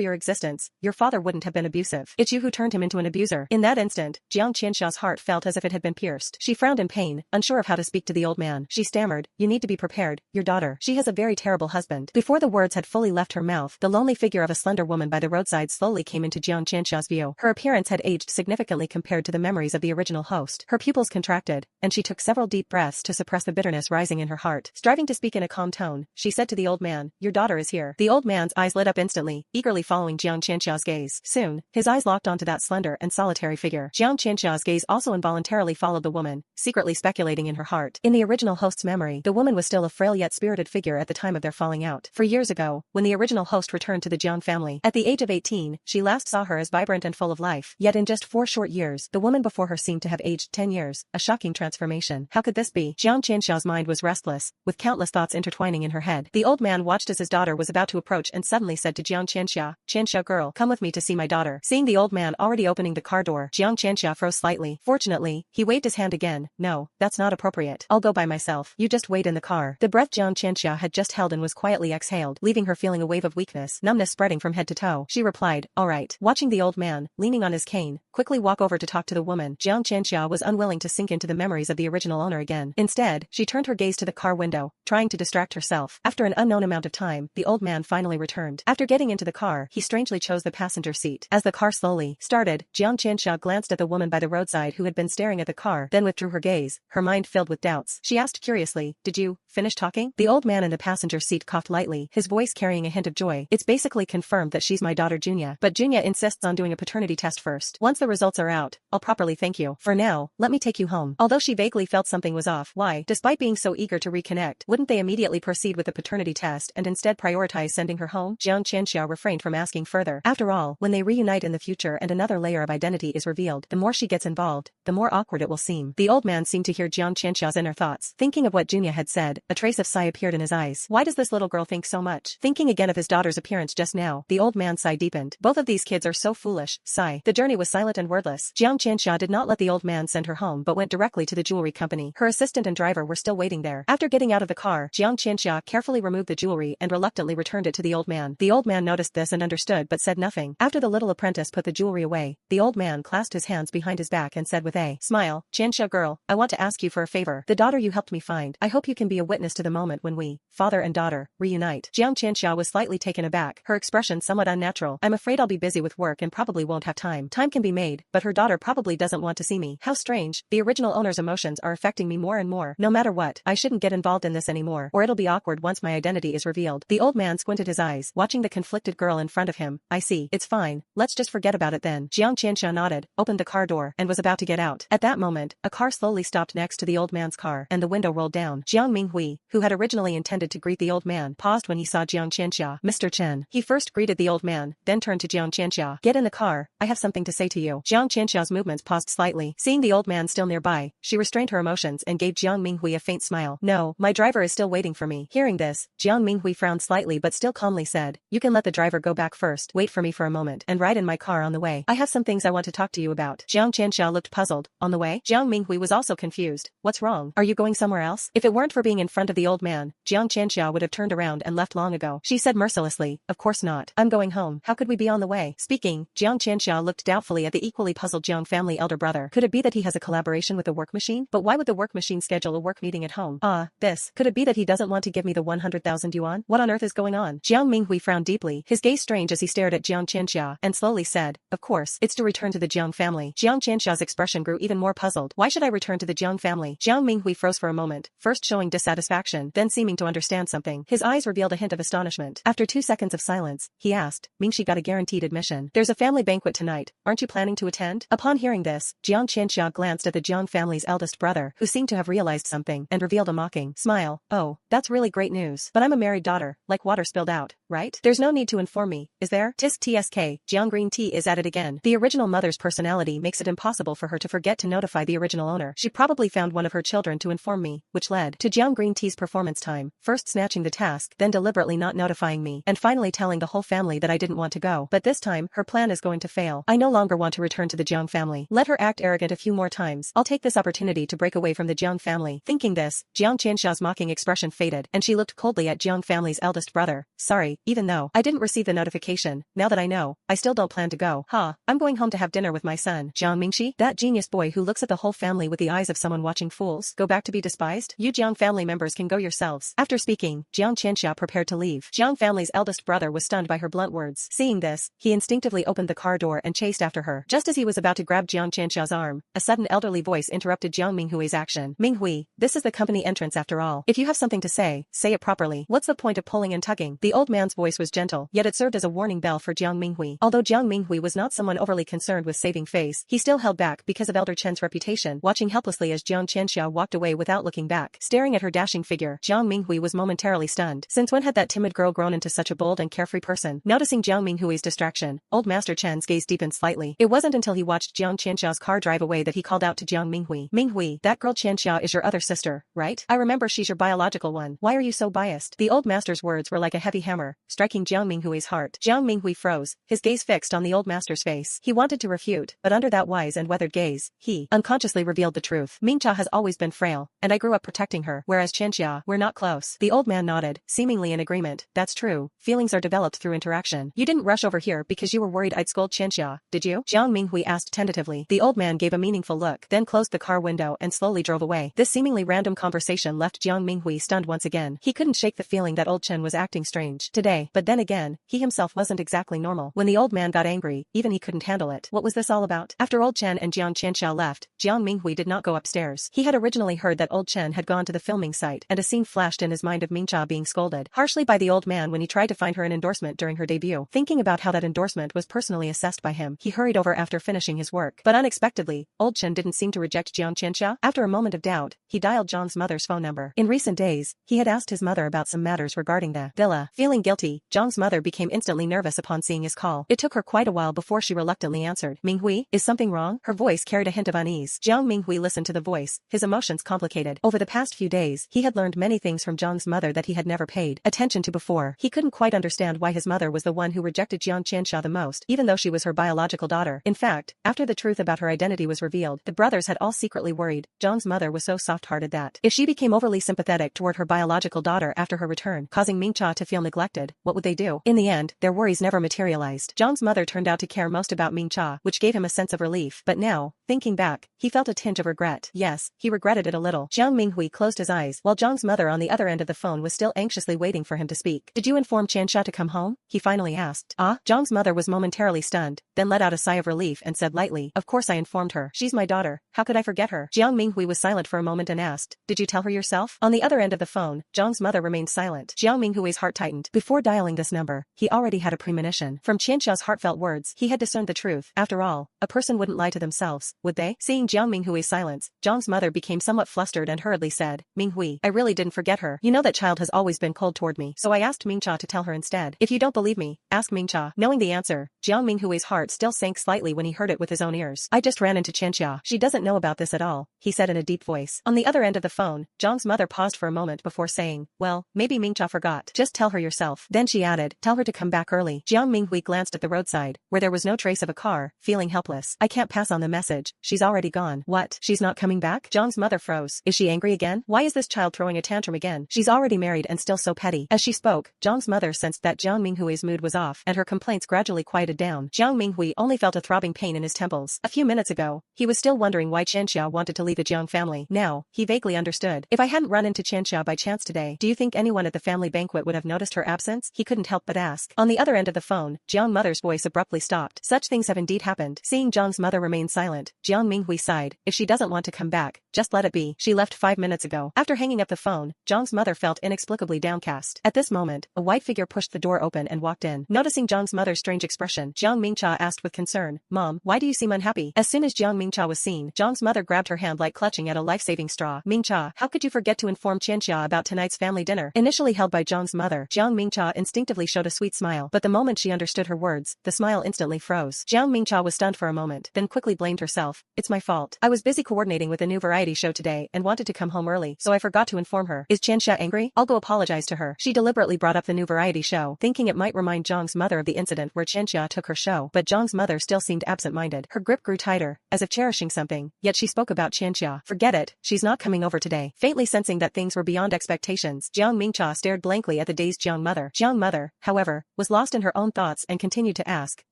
your existence, your father wouldn't have been abusive. It's you who turned him into an abuser. In that instant, Jiang Qianxia's heart felt as if it had been pierced. She frowned in pain, unsure of how to speak to the old man. She stammered, you need to be prepared, your daughter. She has a very terrible husband. Before the words had fully left her mouth, the lonely figure of a slender woman by the roadside slowly came into Jiang Qianxia's view. Her appearance had aged significantly compared to the memories of the original host. Her pupils contracted, and she took several deep breaths to suppress the bitterness rising in her heart. Striving to speak in a calm tone, she said to the old man, your daughter is here. The old man's eyes lit up instantly, eagerly following Jiang Qianxia's gaze. Soon, his eyes locked onto that slender and solitary figure. Jiang Qianxia's gaze also involuntarily followed the woman, secretly speculating in her heart. In the original host's memory, the woman was still a frail yet spirited figure at the time of their falling out. For years ago, when the original host returned to the Jiang family, at the age of 18, she last saw her as vibrant and full of life. Yet in just 4 short years, the woman before her seemed to have aged 10 years, a shocking transformation. How could this be? Jiang Qianxia's mind was restless, with countless thoughts intertwining in her head. The old man watched as his daughter was about to approach and suddenly said to Jiang Qianxia, Qianxia girl, come with me to see my daughter. Seeing the old man already opening the car door, Jiang Qianxia froze slightly. Fortunately, he waved his hand again. No, that's not appropriate. I'll go by myself. You just wait in the car. The breath Jiang Qianxia had just held in was quietly exhaled, leaving her feeling a wave of weakness, numbness spreading from head to toe. She replied, all right. Watching the old man, leaning on his cane, quickly walk over to talk to the woman, Jiang Qianxia was unwilling to sink into the memories of the original owner again. Instead, she turned her gaze to the car window, trying to distract herself. After an unknown amount of time, the old man finally returned. After getting into the car, he strangely chose the passenger seat. As the car slowly started, Jiang Qianxia glanced at the woman by the roadside who had been staring at the car, then withdrew her gaze, her mind filled with doubts. She asked curiously, did you finish talking? The old man in the passenger seat coughed lightly, his voice carrying a hint of joy. It's basically confirmed that she's my daughter Junya, but Junya insists on doing a paternity test first. Once the results are out, I'll properly thank you. For now, let me take you home. Although she vaguely felt something was off, why, despite being so eager to reconnect, wouldn't they immediately proceed with the paternity test and instead prioritize sending her home? Jiang Qianxia refrained from asking further. After all, when they reunite in the future and another layer of identity is revealed, the more she gets involved, the more awkward it will seem. The old man seemed to hear Jiang Qianxia's inner thoughts. Thinking of what Junya had said, a trace of sigh appeared in his eyes. Why does this little girl think so much? Thinking again of his daughter's appearance just now, the old man sighed deep deepened. Both of these kids are so foolish, sigh. The journey was silent and wordless. Jiang Qianxia did not let the old man send her home but went directly to the jewelry company. Her assistant and driver were still waiting there. After getting out of the car, Jiang Qianxia carefully removed the jewelry and reluctantly returned it to the old man. The old man noticed this and understood but said nothing. After the little apprentice put the jewelry away, the old man clasped his hands behind his back and said with a smile, "Qianxia girl, I want to ask you for a favor. The daughter you helped me find. I hope you can be a witness to the moment when we, father and daughter, reunite." Jiang Qianxia was slightly taken aback, her expression somewhat unnatural. "I'm afraid I'll be busy with work and probably won't have time. Time can be made, but her daughter probably doesn't want to see me. How strange. The original owner's emotions are affecting me more and more. No matter what, I shouldn't get involved in this anymore, or it'll be awkward once my identity is revealed." The old man squinted his eyes, watching the conflicted girl in front of him. "I see. It's fine. Let's just forget about it then." Jiang Qianxia nodded, opened the car door, and was about to get out. At that moment, a car slowly stopped next to the old man's car, and the window rolled down. Jiang Minghui, who had originally intended to greet the old man, paused when he saw Jiang Qianxia. "Mr. Chen." He first greeted the old man, then turned to Jiang Qianxia. "Get in the car. I have something to say to you." Jiang Qianxia's movements paused slightly. Seeing the old man still nearby, she restrained her emotions and gave Jiang Minghui a faint smile. "No, my driver is still waiting for me." Hearing this, Jiang Minghui frowned slightly but still calmly said, "You can let the driver go back first. Wait for me for a moment and ride in my car on the way. I have some things I want to talk to you about." Jiang Qianxia looked puzzled. "On the way?" Jiang Minghui was also confused. "What's wrong? Are you going somewhere else?" If it weren't for being in front of the old man, Jiang Qianxia would have turned around and left long ago. She said mercilessly, "Of course not. I'm going home. How could we be on the way?" Speaking, Jiang Qianxia looked doubtfully at the equally puzzled Jiang family elder brother. Could it be that he has a collaboration with the work machine? But why would the work machine schedule a work meeting at home? This. Could it be that he doesn't want to give me the 100,000 yuan? What on earth is going on? Jiang Minghui frowned deeply, his gaze strange as he stared at Jiang Qianxia, and slowly said, "Of course, it's to return to the Jiang family." Jiang Qianxia's expression grew even more puzzled. "Why should I return to the Jiang family?" Jiang Minghui froze for a moment, first showing dissatisfaction, then seeming to understand something. His eyes revealed a hint of astonishment. After 2 seconds of silence, he asked, "Mingxi got a guaranteed admission. There's a family banquet tonight. Aren't you planning to attend?" Upon hearing this, Jiang Qianxia glanced at the Jiang family's eldest brother, who seemed to have realized something, and revealed a mocking smile. "Oh, that's really great news. But I'm a married daughter, like water spilled out, right? There's no need to inform me, is there?" Tisk tsk, Jiang Green Tea is at it again. The original mother's personality makes it impossible for her to forget to notify the original owner. She probably found one of her children to inform me, which led to Jiang Green Tea's performance time, first snatching the task, then deliberately not notifying me, and finally telling the whole family that I didn't want to go. But this time, her plan is going to fail. I no longer want to return to the Jiang family. Let her act arrogant a few more times. I'll take this opportunity to break away from the Jiang family. Thinking this, Jiang Qianxia's mocking expression faded, and she looked coldly at Jiang family's eldest brother. "Sorry, even though I didn't receive the notification, now that I know, I still don't plan to go. I'm going home to have dinner with my son, Jiang Mingxi, that genius boy who looks at the whole family with the eyes of someone watching fools. Go back to be despised? You Jiang family members can go yourselves." After speaking, Jiang Qianxia prepared to leave. Jiang family's eldest brother was stunned by her blunt words. Seeing this, he instinctively opened the car door and chased after her. Just as he was about to grab Jiang Qianxia's arm, a sudden elderly voice interrupted Jiang Minghui's action. "Minghui, this is the company entrance after all. If you have something to say it properly. What's the point of pulling and tugging?" The old man's voice was gentle, yet it served as a warning bell for Jiang Minghui. Although Jiang Minghui was not someone overly concerned with saving face, he still held back because of Elder Chen's reputation, watching helplessly as Jiang Qianxia walked away without looking back. Staring at her dashing figure, Jiang Minghui was momentarily stunned. Since when had that timid girl grown into such a bold and carefree person? Noticing Jiang Minghui's distraction, Old Master Chen's gaze deepened slightly. It wasn't until he watched Jiang Qianxia's car drive away that he called out to Jiang Minghui. "Minghui, that girl Qianxia is your other sister, right? I remember she's your biological one. Why are you so biased?" The old master's words were like a heavy hammer, striking Jiang Minghui's heart. Jiang Minghui froze, his gaze fixed on the old master's face. He wanted to refute, but under that wise and weathered gaze, he unconsciously revealed the truth. "Mingxia has always been frail, and I grew up protecting her, whereas Qianxia, we're not close." The old man nodded, seemingly in agreement. "That's true. Feelings are developed through interaction. You didn't rush over here because you were worried I'd scold Qianxia, did you?" Jiang Minghui asked tentatively. The old man gave a meaningful look, then closed the car window and slowly drove away. This seemingly random conversation left Jiang Minghui stunned once again. He couldn't shake the feeling that old Chen was acting strange today, but then again, he himself wasn't exactly normal. When the old man got angry, even he couldn't handle it. What was this all about? After old Chen and Jiang Qianxia left, Jiang Minghui did not go upstairs. He had originally heard that old Chen had gone to the filming site, and a scene flashed in his mind of Mingxia being scolded harshly by the old man when he tried to find her an endorsement during her debut. Thinking about how that endorsement was personally assessed by him, he hurried over after finishing his work. But unexpectedly, old Chen didn't seem to reject Jiang Qianxia. After a moment of doubt, he dialed Zhang's mother's phone number. In recent days, he had asked his mother about some matters regarding the villa. Feeling guilty guilty, Zhang's mother became instantly nervous upon seeing his call. It took her quite a while before she reluctantly answered. Minghui, is something wrong? Her voice carried a hint of unease. Jiang Minghui listened to the voice, his emotions complicated. Over the past few days, he had learned many things from Zhang's mother that he had never paid attention to before. He couldn't quite understand why his mother was the one who rejected Jiang Qianxia the most, even though she was her biological daughter. In fact, after the truth about her identity was revealed, the brothers had all secretly worried. Zhang's mother was so soft-hearted that, if she became overly sympathetic toward her biological daughter after her return, causing Mingxia to feel neglected, what would they do? In the end, their worries never materialized. Zhang's mother turned out to care most about Mingxia, which gave him a sense of relief. But now, thinking back, he felt a tinge of regret. Yes, he regretted it a little. Jiang Minghui closed his eyes, while Zhang's mother on the other end of the phone was still anxiously waiting for him to speak. Did you inform Qianxia to come home? He finally asked. Ah? Zhang's mother was momentarily stunned, then let out a sigh of relief and said lightly, of course I informed her. She's my daughter. How could I forget her? Jiang Minghui was silent for a moment and asked, did you tell her yourself? On the other end of the phone, Zhang's mother remained silent. Jiang Minghui's heart tightened. Before dialing this number, he already had a premonition. From Qianxia's heartfelt words, he had discerned the truth. After all, a person wouldn't lie to themselves, would they? Seeing Jiang Minghui's silence, Zhang's mother became somewhat flustered and hurriedly said, Minghui, I really didn't forget her. You know that child has always been cold toward me, so I asked Mingxia to tell her instead. If you don't believe me, ask Mingxia. Knowing the answer, Jiang Minghui's heart still sank slightly when he heard it with his own ears. I just ran into Qianxia. She doesn't know about this at all, he said in a deep voice. On the other end of the phone, Zhang's mother paused for a moment before saying, well, maybe Mingxia forgot. Just tell her yourself. Then she added, tell her to come back early. Jiang Minghui glanced at the roadside, where there was no trace of a car, feeling helpless. I can't pass on the message. She's already gone. What? She's not coming back? Zhang's mother froze. Is she angry again? Why is this child throwing a tantrum again? She's already married and still so petty. As she spoke, Zhang's mother sensed that Jiang Minghui's mood was off, and her complaints gradually quieted down. Jiang Minghui only felt a throbbing pain in his temples. A few minutes ago, he was still wondering why Qianxia wanted to leave the Jiang family. Now, he vaguely understood. If I hadn't run into Qianxia by chance today, do you think anyone at the family banquet would have noticed her absence? He couldn't help but ask. On the other end of the phone, Jiang mother's voice abruptly stopped. Such things have indeed happened. Seeing Zhang's mother remain silent, Jiang Minghui sighed. If she doesn't want to come back, just let it be. She left 5 minutes ago. After hanging up the phone, Zhang's mother felt inexplicably downcast. At this moment, a white figure pushed the door open and walked in. Noticing Zhang's mother's strange expression, Jiang Mingxia asked with concern, Mom, why do you seem unhappy? As soon as Jiang Mingxia was seen, Zhang's mother grabbed her hand like clutching at a life-saving straw. Mingxia, how could you forget to inform Qianxia about tonight's family dinner? Initially held by Zhang's mother, Jiang Mingxia instinctively showed a sweet smile, but the moment she understood her words, the smile instantly froze. Jiang Mingxia was stunned for a moment, then quickly blamed herself. It's my fault. I was busy coordinating with a new variety show today and wanted to come home early, so I forgot to inform her. Is Qianxia angry? I'll go apologize to her. She deliberately brought up the new variety show, thinking it might remind Zhang's mother of the incident where Qianxia took her show, but Zhang's mother still seemed absent-minded. Her grip grew tighter, as if cherishing something, yet she spoke about Qianxia. Forget it, she's not coming over today. Faintly sensing that things were beyond expectations, Jiang Mingxia stared blankly at the dazed Jiang mother. Jiang mother, however, was lost in her own thoughts and continued to ask,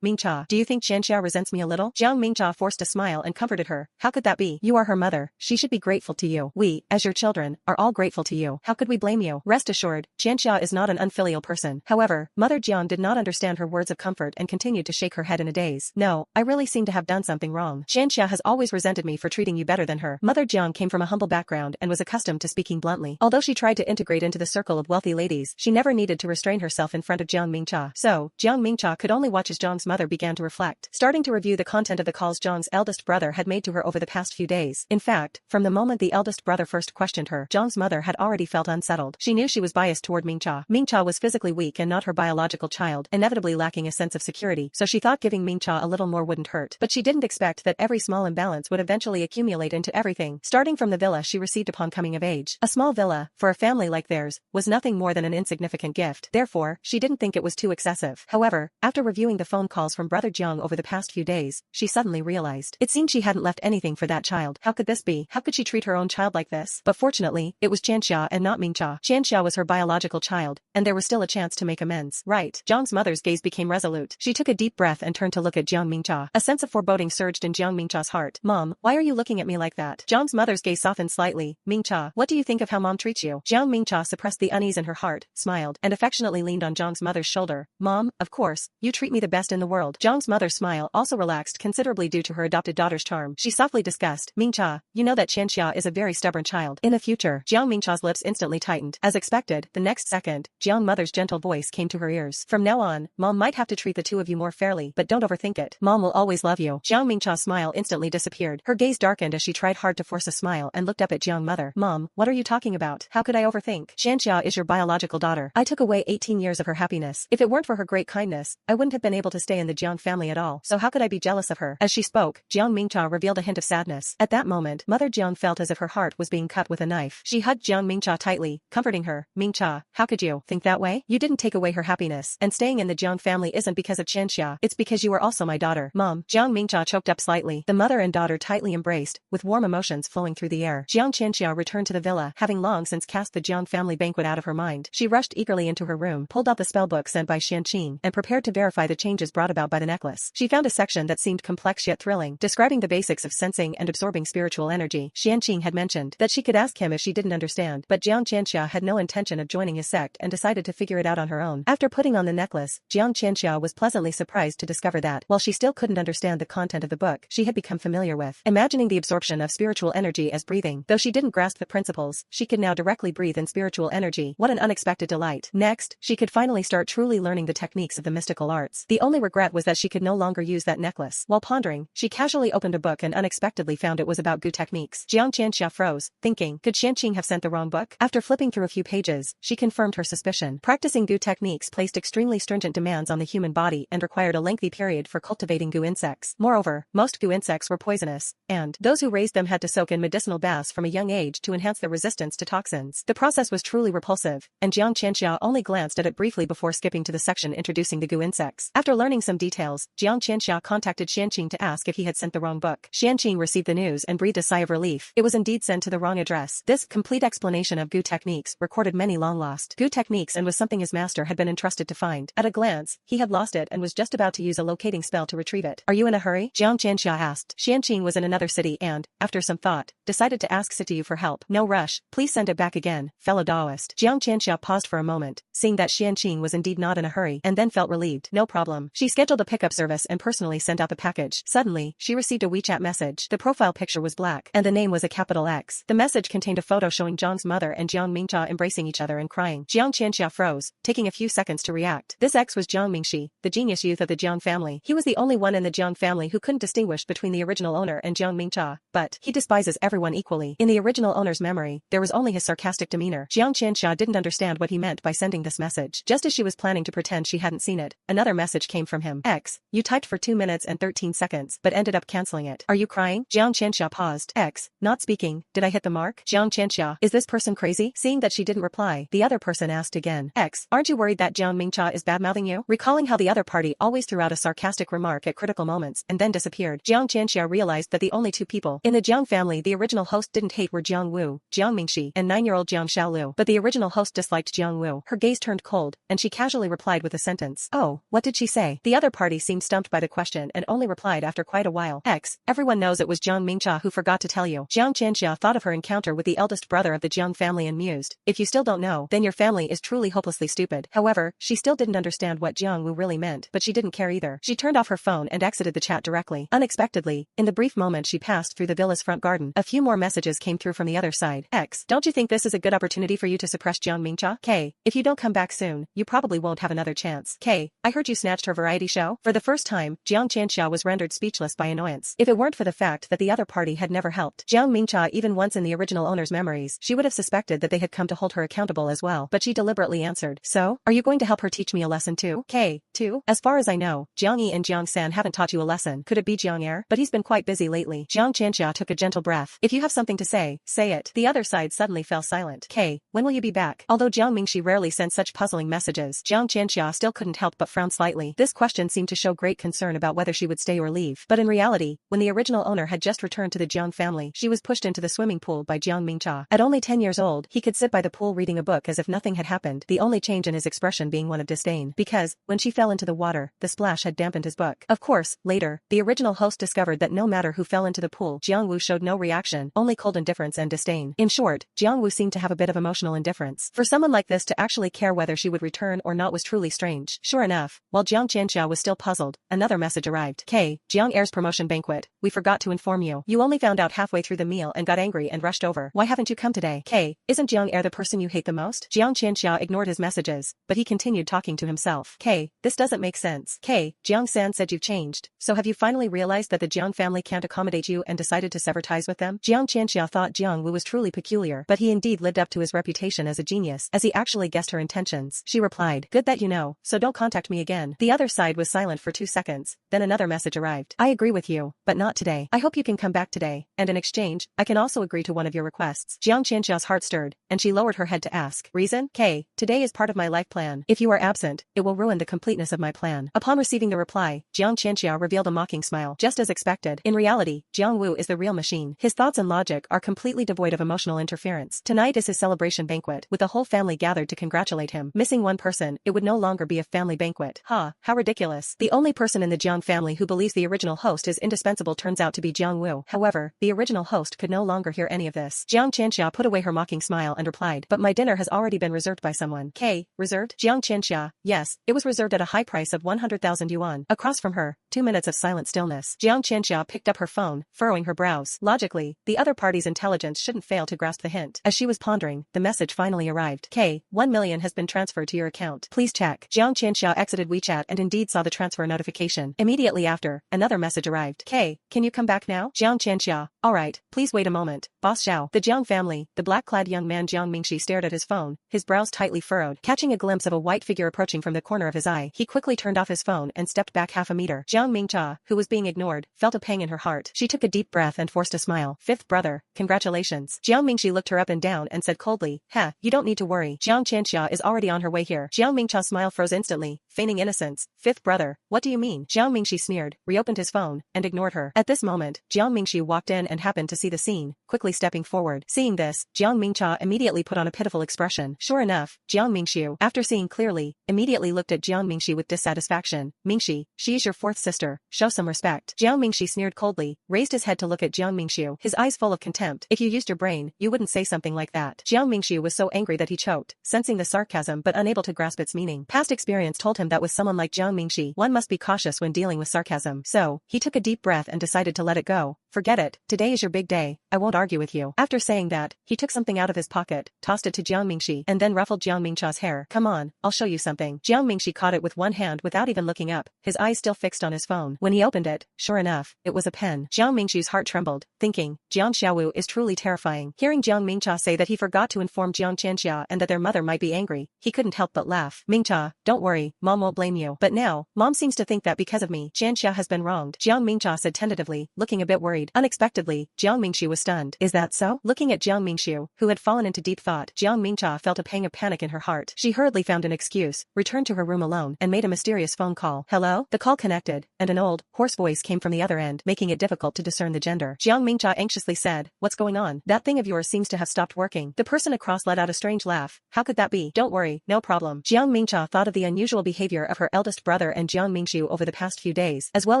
Mingxia, do you think Qianxia resents me a little? Jiang Mingxia forced a smile and comforted her. How could that be? You are her mother. She should be grateful to you. We, as your children, are all grateful to you. How could we blame you? Rest assured, Qianxia is not an unfilial person. However, Mother Jiang did not understand her words of comfort and continued to shake her head in a daze. No, I really seem to have done something wrong. Qianxia has always resented me for treating you better than her. Mother Jiang came from a humble background and was accustomed to speaking bluntly. Although she tried to integrate into the circle of wealthy ladies, she never needed to restrain herself in front of Jiang Mingxia. So, Jiang Mingxia could only watch as Zhang's mother began to reflect, starting to review the content of the calls Zhang's eldest brother had made to her over the past few days. In fact, from the moment the eldest brother first questioned her, Zhang's mother had already felt unsettled. She knew she was biased toward Mingxia. Mingxia was physically weak and not her biological child, inevitably lacking a sense of security, so she thought giving Mingxia a little more wouldn't hurt. But she didn't expect that every small imbalance would eventually accumulate into everything, starting from the villa she received upon coming of age. A small villa, for a family like theirs, was nothing more than an insignificant gift. Therefore, she didn't think it was too excessive. However, after reviewing the phone calls from Brother Jiang over the past few days, she suddenly realized. It seemed she hadn't left anything for that child. How could this be? How could she treat her own child like this? But fortunately, it was Qianxia and not Mingxia. Qianxia was her biological child, and there was still a chance to make amends. Right. Zhang's mother's gaze became resolute. She took a deep breath and turned to look at Jiang Mingxia. A sense of foreboding surged in Jiang Mingxia's heart. Mom, why are you looking at me like that? Zhang's mother's gaze softened slightly. Mingxia, what do you think of how Mom treats you? Jiang Mingxia suppressed the unease in her heart, smiled, and affectionately leaned on Zhang's mother's shoulder. Mom, of course, you treat me the best in the world. Zhang's mother's smile also relaxed considerably due to her adopted daughter's daughter's charm. She softly discussed, Mingcha, you know that Qianxia is a very stubborn child. In the future, Jiang Mingcha's lips instantly tightened. As expected, the next second, Jiang Mother's gentle voice came to her ears. From now on, Mom might have to treat the two of you more fairly, but don't overthink it. Mom will always love you. Jiang Mingcha's smile instantly disappeared. Her gaze darkened as she tried hard to force a smile and looked up at Jiang Mother. Mom, what are you talking about? How could I overthink? Qianxia is your biological daughter. I took away 18 years of her happiness. If it weren't for her great kindness, I wouldn't have been able to stay in the Jiang family at all. So how could I be jealous of her? As she spoke, Jiang Mingcha revealed a hint of sadness. At that moment, Mother Jiang felt as if her heart was being cut with a knife. She hugged Jiang Mingcha tightly, comforting her. Mingcha, how could you think that way? You didn't take away her happiness. And staying in the Jiang family isn't because of Qianxia. It's because you are also my daughter. Mom. Jiang Mingcha choked up slightly. The mother and daughter tightly embraced, with warm emotions flowing through the air. Jiang Qianxia returned to the villa, having long since cast the Jiang family banquet out of her mind. She rushed eagerly into her room, pulled out the spellbook sent by Qianqing, and prepared to verify the changes brought about by the necklace. She found a section that seemed complex yet thrilling, describing the basics of sensing and absorbing spiritual energy. Qianqing had mentioned that she could ask him if she didn't understand, but Jiang Qianxia had no intention of joining his sect and decided to figure it out on her own. After putting on the necklace, Jiang Qianxia was pleasantly surprised to discover that, while she still couldn't understand the content of the book, she had become familiar with, imagining the absorption of spiritual energy as breathing. Though she didn't grasp the principles, she could now directly breathe in spiritual energy. What an unexpected delight. Next, she could finally start truly learning the techniques of the mystical arts. The only regret was that she could no longer use that necklace. While pondering, she casually opened a book and unexpectedly found it was about Gu techniques. Jiang Qianxia froze, thinking, could Qianqing have sent the wrong book? After flipping through a few pages, she confirmed her suspicion. Practicing Gu techniques placed extremely stringent demands on the human body and required a lengthy period for cultivating Gu insects. Moreover, most Gu insects were poisonous, and those who raised them had to soak in medicinal baths from a young age to enhance their resistance to toxins. The process was truly repulsive, and Jiang Qianxia only glanced at it briefly before skipping to the section introducing the Gu insects. After learning some details, Jiang Qianxia contacted Qianqing to ask if he had sent the wrong book. Qianqing received the news and breathed a sigh of relief. It was indeed sent to the wrong address. This complete explanation of Gu techniques recorded many long-lost Gu techniques and was something his master had been entrusted to find. At a glance, he had lost it and was just about to use a locating spell to retrieve it. Are you in a hurry? Jiang Qianxia asked. Qianqing was in another city and, after some thought, decided to ask Sitayu for help. No rush, please send it back again, fellow Taoist. Jiang Qianxia paused for a moment, seeing that Qianqing was indeed not in a hurry, and then felt relieved. No problem. She scheduled a pickup service and personally sent out the package. Suddenly, she received a WeChat message. The profile picture was black, and the name was a capital X. The message contained a photo showing Jiang's mother and Jiang Mingcha embracing each other and crying. Jiang Qianxia froze, taking a few seconds to react. This X was Jiang Mingxi, the genius youth of the Jiang family. He was the only one in the Jiang family who couldn't distinguish between the original owner and Jiang Mingcha, but he despises everyone equally. In the original owner's memory, there was only his sarcastic demeanor. Jiang Qianxia didn't understand what he meant by sending this message. Just as she was planning to pretend she hadn't seen it, another message came from him. X, you typed for 2 minutes and 13 seconds, but ended up canceling it. Are you crying? Jiang Qianxia paused. X, not speaking, did I hit the mark? Jiang Qianxia, is this person crazy? Seeing that she didn't reply, the other person asked again. X, aren't you worried that Jiang Mingcha is badmouthing you? Recalling how the other party always threw out a sarcastic remark at critical moments and then disappeared, Jiang Qianxia realized that the only two people in the Jiang family the original host didn't hate were Jiang Wu, Jiang Mingxi, and 9-year-old Jiang Xiaolu. But the original host disliked Jiang Wu. Her gaze turned cold, and she casually replied with a sentence. Oh, what did she say? The other party seemed stumped by the question and only replied after quite a while. X, everyone knows it was Jiang Mingcha who forgot to tell you. Jiang Qianxia thought of her encounter with the eldest brother of the Jiang family and mused. If you still don't know, then your family is truly hopelessly stupid. However, she still didn't understand what Jiang Wu really meant, but she didn't care either. She turned off her phone and exited the chat directly. Unexpectedly, in the brief moment she passed through the villa's front garden, a few more messages came through from the other side. X, don't you think this is a good opportunity for you to suppress Jiang Mingcha? K, if you don't come back soon, you probably won't have another chance. K, I heard you snatched her variety show? For the first time, Jiang Qianxia was rendered speechless by annoyance. If it weren't for the fact that the other party had never helped Jiang Mingcha even once in the original owner's memories, she would have suspected that they had come to hold her accountable as well. But she deliberately answered, so, are you going to help her teach me a lesson too? K, 2, as far as I know, Jiang Yi and Jiang San haven't taught you a lesson. Could it be Jiang Er? But he's been quite busy lately. Jiang Qianxia took a gentle breath. If you have something to say it. The other side suddenly fell silent. K, when will you be back? Although Jiang Mingxi rarely sent such puzzling messages, Jiang Qianxia still couldn't help but frown slightly. This question seemed to show great concern about whether she would stay or leave. But in reality, when the original owner had just returned to the Jiang family, she was pushed into the swimming pool by Jiang Mingcha. At only 10 years old, he could sit by the pool reading a book as if nothing had happened, the only change in his expression being one of disdain. Because, when she fell into the water, the splash had dampened his book. Of course, later, the original host discovered that no matter who fell into the pool, Jiang Wu showed no reaction, only cold indifference and disdain. In short, Jiang Wu seemed to have a bit of emotional indifference. For someone like this to actually care whether she would return or not was truly strange. Sure enough, while Jiang Qianxia was still puzzled, another message arrived. K, Jiang Er's promotion banquet banquet, we forgot to inform you. You only found out halfway through the meal and got angry and rushed over. Why haven't you come today? K, isn't Jiang Er the person you hate the most? Jiang Qianxia ignored his messages, but he continued talking to himself. K, this doesn't make sense. K, Jiang San said you've changed. So have you finally realized that the Jiang family can't accommodate you and decided to sever ties with them? Jiang Qianxia thought Jiang Wu was truly peculiar, but he indeed lived up to his reputation as a genius, as he actually guessed her intentions. She replied, good that you know, so don't contact me again. The other side was silent for 2 seconds, then another message arrived. I agree with you, but not today. I hope you can come back today, and in exchange, I can also agree to one of your requests. Jiang Qianxia's heart stirred, and she lowered her head to ask, reason? K, today is part of my life plan. If you are absent, it will ruin the completeness of my plan. Upon receiving the reply, Jiang Qianxia revealed a mocking smile, just as expected. In reality, Jiang Wu is the real machine. His thoughts and logic are completely devoid of emotional interference. Tonight is his celebration banquet, with the whole family gathered to congratulate him. Missing one person, it would no longer be a family banquet. Ha, how ridiculous. The only person in the Jiang family who believes the original host is indispensable turns out to be Jiang Wu. However, the original host could no longer hear any of this. Jiang Qianxia put away her mocking smile and replied, but my dinner has already been reserved by someone. K, reserved? Jiang Qianxia, yes, it was reserved at a high price of 100,000 yuan. Across from her, 2 minutes of silent stillness. Jiang Qianxia picked up her phone, furrowing her brows. Logically, the other party's intelligence shouldn't fail to grasp the hint. As she was pondering, the message finally arrived. K, 1 million has been transferred to your account. Please check. Jiang Qianxia exited WeChat and indeed saw the transfer notification. Immediately after, another message arrived. K, can you come back now? Jiang Qianxia, alright, please wait a moment. Boss Xiao. The Jiang family, the black-clad young man Jiang Mingxi stared at his phone, his brows tightly furrowed. Catching a glimpse of a white figure approaching from the corner of his eye, he quickly turned off his phone and stepped back half a meter. Jiang Mingxia, who was being ignored, felt a pang in her heart. She took a deep breath and forced a smile. Fifth brother, congratulations. Jiang Mingxi looked her up and down and said coldly, you don't need to worry. Jiang Qianxia is already on her way here. Jiang Mingxia's smile froze instantly, feigning innocence. Fifth brother, what do you mean? Jiang Mingxi sneered, reopened his phone, and ignored her. At this moment, Jiang Mingxi walked in and happened to see the scene, quickly stepping forward. Seeing this, Jiang Mingxia immediately put on a pitiful expression. Sure enough, Jiang Mingxiu, after seeing clearly, immediately looked at Jiang Mingxi with dissatisfaction. Mingxi, she is your fourth sister, show some respect. Jiang Mingxi sneered coldly, raised his head to look at Jiang Mingxiu, his eyes full of contempt. If you used your brain, you wouldn't say something like that. Jiang Mingxiu was so angry that he choked, sensing the sarcasm but unable to grasp its meaning. Past experience told him that with someone like Jiang Mingxi, one must be cautious when dealing with sarcasm. So, he took a deep breath and decided to let it go. Forget it, today is your big day, I won't argue with you. After saying that, he took something out of his pocket, tossed it to Jiang Mingxi, and then ruffled Jiang Mingxia's hair. Come on, I'll show you something. Jiang Mingxi caught it with one hand without even looking up, his eyes still fixed on his phone. When he opened it, sure enough, it was a pen. Jiang Mingxi's heart trembled, thinking, Jiang Xiaowu is truly terrifying. Hearing Jiang Mingxia say that he forgot to inform Jiang Qianxia and that their mother might be angry, he couldn't help but laugh. Mingxia, don't worry, Mom won't blame you. But now, Mom seems to think that because of me, Qianxia has been wronged. Jiang Mingxia said tentatively, looking a bit worried. Unexpectedly, Jiang Mingxi was stunned. Is that so? Looking at Jiang Mingxiu, who had fallen into deep thought, Jiang Mingxia felt a pang of panic in her heart. She hurriedly found an excuse, returned to her room alone, and made a mysterious phone call. Hello? The call connected, and an old, hoarse voice came from the other end, making it difficult to discern the gender. Jiang Mingxia anxiously said, what's going on? That thing of yours seems to have stopped working. The person across let out a strange laugh. How could that be? Don't worry, no problem. Jiang Mingxia thought of the unusual behavior of her eldest brother and Jiang Mingxiu over the past few days, as well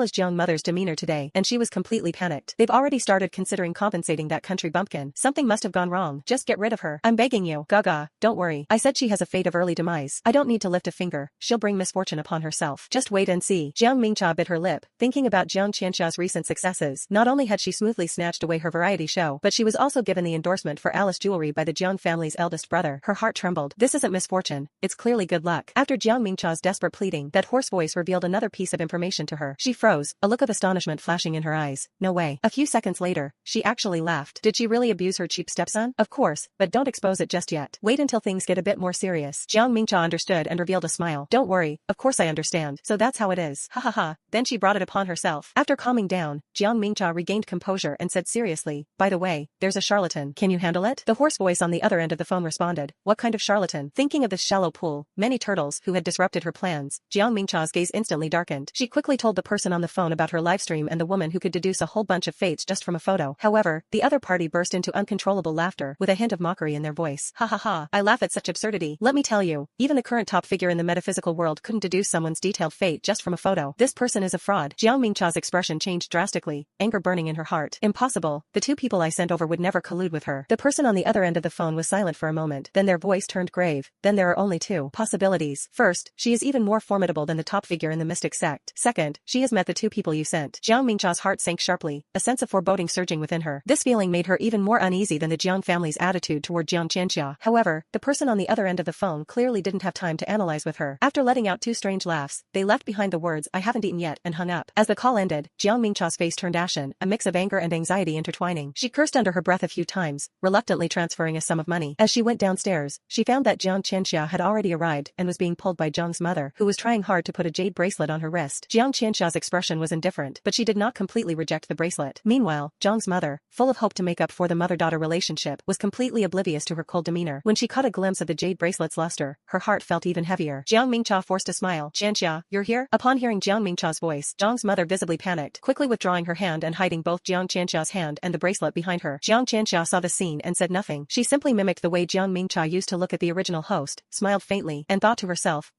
as Jiang mother's demeanor today, and she was completely panicked. They've already started considering compensating that country bumpkin. Something must have gone wrong. Just get rid of her. I'm begging you. Gaga, don't worry. I said she has a fate of early demise. I don't need to lift a finger. She'll bring misfortune upon herself. Just wait and see. Jiang Mingxia bit her lip, thinking about Jiang Qianxia's recent successes. Not only had she smoothly snatched away her variety show, but she was also given the endorsement for Alice jewelry by the Jiang family's eldest brother. Her heart trembled. This isn't misfortune. It's clearly good luck. After Jiang Mingxia's desperate pleading, that hoarse voice revealed another piece of information to her. She froze, a look of astonishment flashing in her eyes. No way. A few seconds later, she actually laughed. Did she really abuse her cheap stepson? Of course, but don't expose it just yet. Wait until things get a bit more serious. Jiang Mingxia understood and revealed a smile. Don't worry, of course I understand. So that's how it is. Ha ha ha. Then she brought it upon herself. After calming down, Jiang Mingxia regained composure and said seriously, by the way, there's a charlatan. Can you handle it? The hoarse voice on the other end of the phone responded. What kind of charlatan? Thinking of this shallow pool, many turtles who had disrupted her plans, Jiang Mingxia's gaze instantly darkened. She quickly told the person on the phone about her livestream and the woman who could deduce a whole bunch of fates just from from a photo. However, the other party burst into uncontrollable laughter with a hint of mockery in their voice. Ha ha ha, I laugh at such absurdity. Let me tell you, even the current top figure in the metaphysical world couldn't deduce someone's detailed fate just from a photo. This person is a fraud. Jiang Mingcha's expression changed drastically, anger burning in her heart. Impossible. The two people I sent over would never collude with her. The person on the other end of the phone was silent for a moment. Then their voice turned grave. Then there are only two possibilities. First, she is even more formidable than the top figure in the mystic sect. Second, she has met the two people you sent. Jiang Mingcha's heart sank sharply, a sense of foreboding surging within her. This feeling made her even more uneasy than the Jiang family's attitude toward Jiang Qianxia. However, the person on the other end of the phone clearly didn't have time to analyze with her. After letting out two strange laughs, they left behind the words "I haven't eaten yet" and hung up. As the call ended, Jiang Mingcha's face turned ashen, a mix of anger and anxiety intertwining. She cursed under her breath a few times, reluctantly transferring a sum of money. As she went downstairs, she found that Jiang Qianxia had already arrived and was being pulled by Jiang's mother, who was trying hard to put a jade bracelet on her wrist. Jiang Qianxia's expression was indifferent, but she did not completely reject the bracelet. Meanwhile, Jiang's mother, full of hope to make up for the mother-daughter relationship, was completely oblivious to her cold demeanor. When she caught a glimpse of the jade bracelet's luster, her heart felt even heavier. Jiang Mingcha forced a smile. "Qianxia, you're here?" Upon hearing Jiang Mingcha's voice, Jiang's mother visibly panicked, quickly withdrawing her hand and hiding both Jiang Qianxia's hand and the bracelet behind her. Jiang Qianxia saw the scene and said nothing. She simply mimicked the way Jiang Mingcha used to look at the original host, smiled faintly, and thought to herself,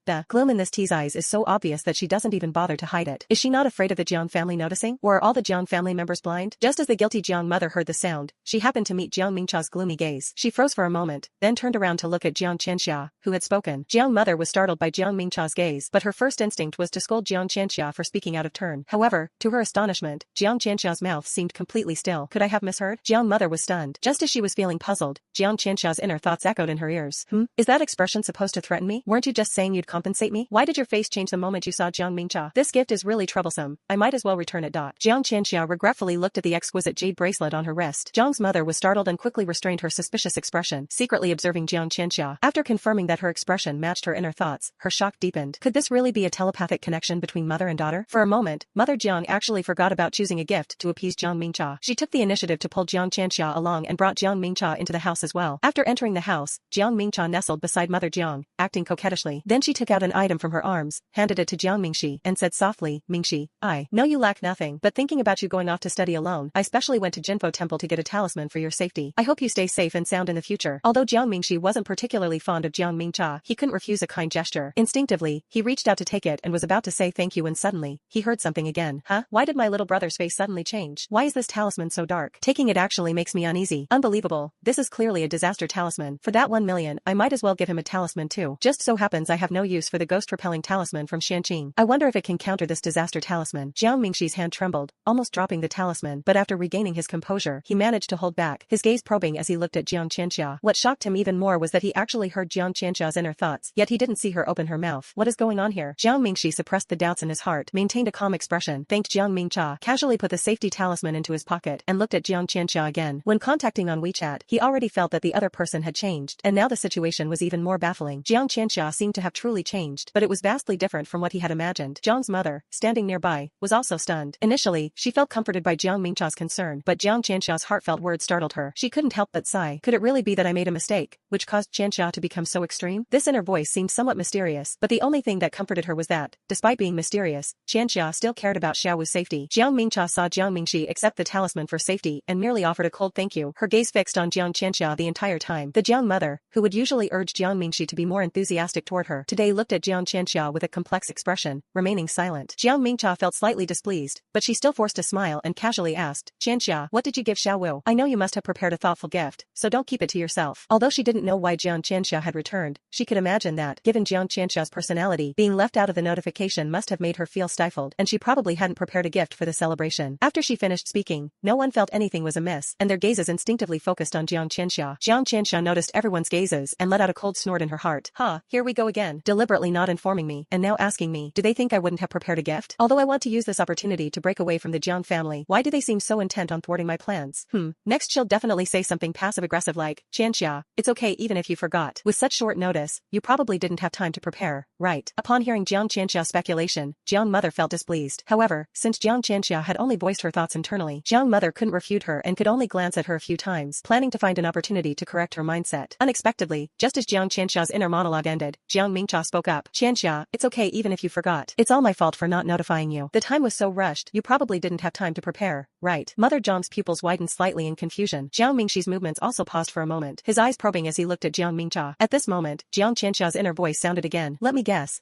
the gloom in this tea's eyes is so obvious that she doesn't even bother to hide it. Is she not afraid of the Jiang family noticing? Or are all the Jiang family members blind? Just as the guilty Jiang mother heard the sound, she happened to meet Jiang Mingcha's gloomy gaze. She froze for a moment, then turned around to look at Jiang Qianxia, who had spoken. Jiang mother was startled by Jiang Mingcha's gaze, but her first instinct was to scold Jiang Qianxia for speaking out of turn. However, to her astonishment, Jiang Qianxia's mouth seemed completely still. Could I have misheard? Jiang mother was stunned. Just as she was feeling puzzled, Jiang Qianxia's inner thoughts echoed in her ears. Is that expression supposed to threaten me? Weren't you just saying you'd compensate me? Why did your face change the moment you saw Jiang Mingcha? This gift is really troublesome. I might as well return it. Jiang Qianxia regretfully looked at the exquisite jade bracelet on her wrist. Jiang's mother was startled and quickly restrained her suspicious expression, secretly observing Jiang Qianxia. After confirming that her expression matched her inner thoughts, her shock deepened. Could this really be a telepathic connection between mother and daughter? For a moment, Mother Jiang actually forgot about choosing a gift to appease Jiang Mingcha. She took the initiative to pull Jiang Qianxia along and brought Jiang Mingcha into the house as well. After entering the house, Jiang Mingcha nestled beside Mother Jiang, acting coquettishly. Then she took out an item from her arms, handed it to Jiang Mingxi, and said softly, "Mingxi, I know you lack nothing, but thinking about you going off to study alone, I specially went to Jinfo Temple to get a talisman for your safety. I hope you stay safe and sound in the future." Although Jiang Mingxi wasn't particularly fond of Jiang Mingcha, he couldn't refuse a kind gesture. Instinctively, he reached out to take it and was about to say thank you when suddenly, he heard something again. Why did my little brother's face suddenly change? Why is this talisman so dark? Taking it actually makes me uneasy. Unbelievable. This is clearly a disaster talisman. For that 1 million, I might as well give him a talisman too. Just so happens I have no use for the ghost-repelling talisman from Shanqing. I wonder if it can counter this disaster talisman. Jiang Mingxi's hand trembled, almost dropping the talisman, but after regaining his composure, he managed to hold back, his gaze probing as he looked at Jiang Qianxia. What shocked him even more was that he actually heard Jiang Qianxia's inner thoughts, yet he didn't see her open her mouth. What is going on here? Jiang Mingxi suppressed the doubts in his heart, maintained a calm expression, thanked Jiang Mingcha, casually put the safety talisman into his pocket, and looked at Jiang Qianxia again. When contacting on WeChat, he already felt that the other person had changed, and now the situation was even more baffling. Jiang Qianxia seemed to have truly changed, but it was vastly different from what he had imagined. Jiang's mother, standing nearby, was also stunned. Initially, she felt comforted by Jiang Mingcha's concern, but Jiang Qianxia's heartfelt words startled her. She couldn't help but sigh. Could it really be that I made a mistake, which caused Qianxia to become so extreme? This inner voice seemed somewhat mysterious, but the only thing that comforted her was that, despite being mysterious, Qianxia still cared about Xiaowu's safety. Jiang Mingcha saw Jiang Mingxi accept the talisman for safety and merely offered a cold thank you, her gaze fixed on Jiang Qianxia the entire time. The Jiang mother, who would usually urge Jiang Mingxi to be more enthusiastic toward her, today looked at Jiang Qianxia with a complex expression, remaining silent. Jiang Mingcha felt slightly displeased, but she still forced a smile and casually asked, "Qianxia, what did you give Xiaowu? I know you must have prepared a thoughtful gift, so don't keep it to yourself." Although she didn't know why Jiang Qianxia had returned, she could imagine that, given Jiang Qianxia's personality, being left out of the notification must have made her feel stifled, and she probably hadn't prepared a gift for the celebration. After she finished speaking, no one felt anything was amiss, and their gazes instinctively focused on Jiang Qianxia. Jiang Qianxia noticed everyone's gazes and let out a cold snort in her heart. Here we go again, deliberately not informing me, and now asking me, do they think I wouldn't have prepared a gift? Although I want to use this opportunity to break away from the Jiang family, why do they seem so intent on thwarting my plans? Next she'll definitely say something passive-aggressive like, "Qianxia, it's okay even if you forgot. With such short notice, you probably didn't have time to prepare, right?" Upon hearing Jiang Qianxia's speculation, Jiang mother felt displeased. However, since Jiang Qianxia had only voiced her thoughts internally, Jiang mother couldn't refute her and could only glance at her a few times, planning to find an opportunity to correct her mindset. Unexpectedly, just as Jiang Qianxia's inner monologue ended, Jiang Mingcha spoke up. "Qianxia, it's okay even if you forgot. It's all my fault for not notifying you. The time was so rushed, you probably didn't have time to prepare. there, right? Mother Zhang's pupils widened slightly in confusion. Jiang Mingxi's movements also paused for a moment, his eyes probing as he looked at Jiang Mingcha. At this moment, Jiang Qianxiao's inner voice sounded again. Let me guess.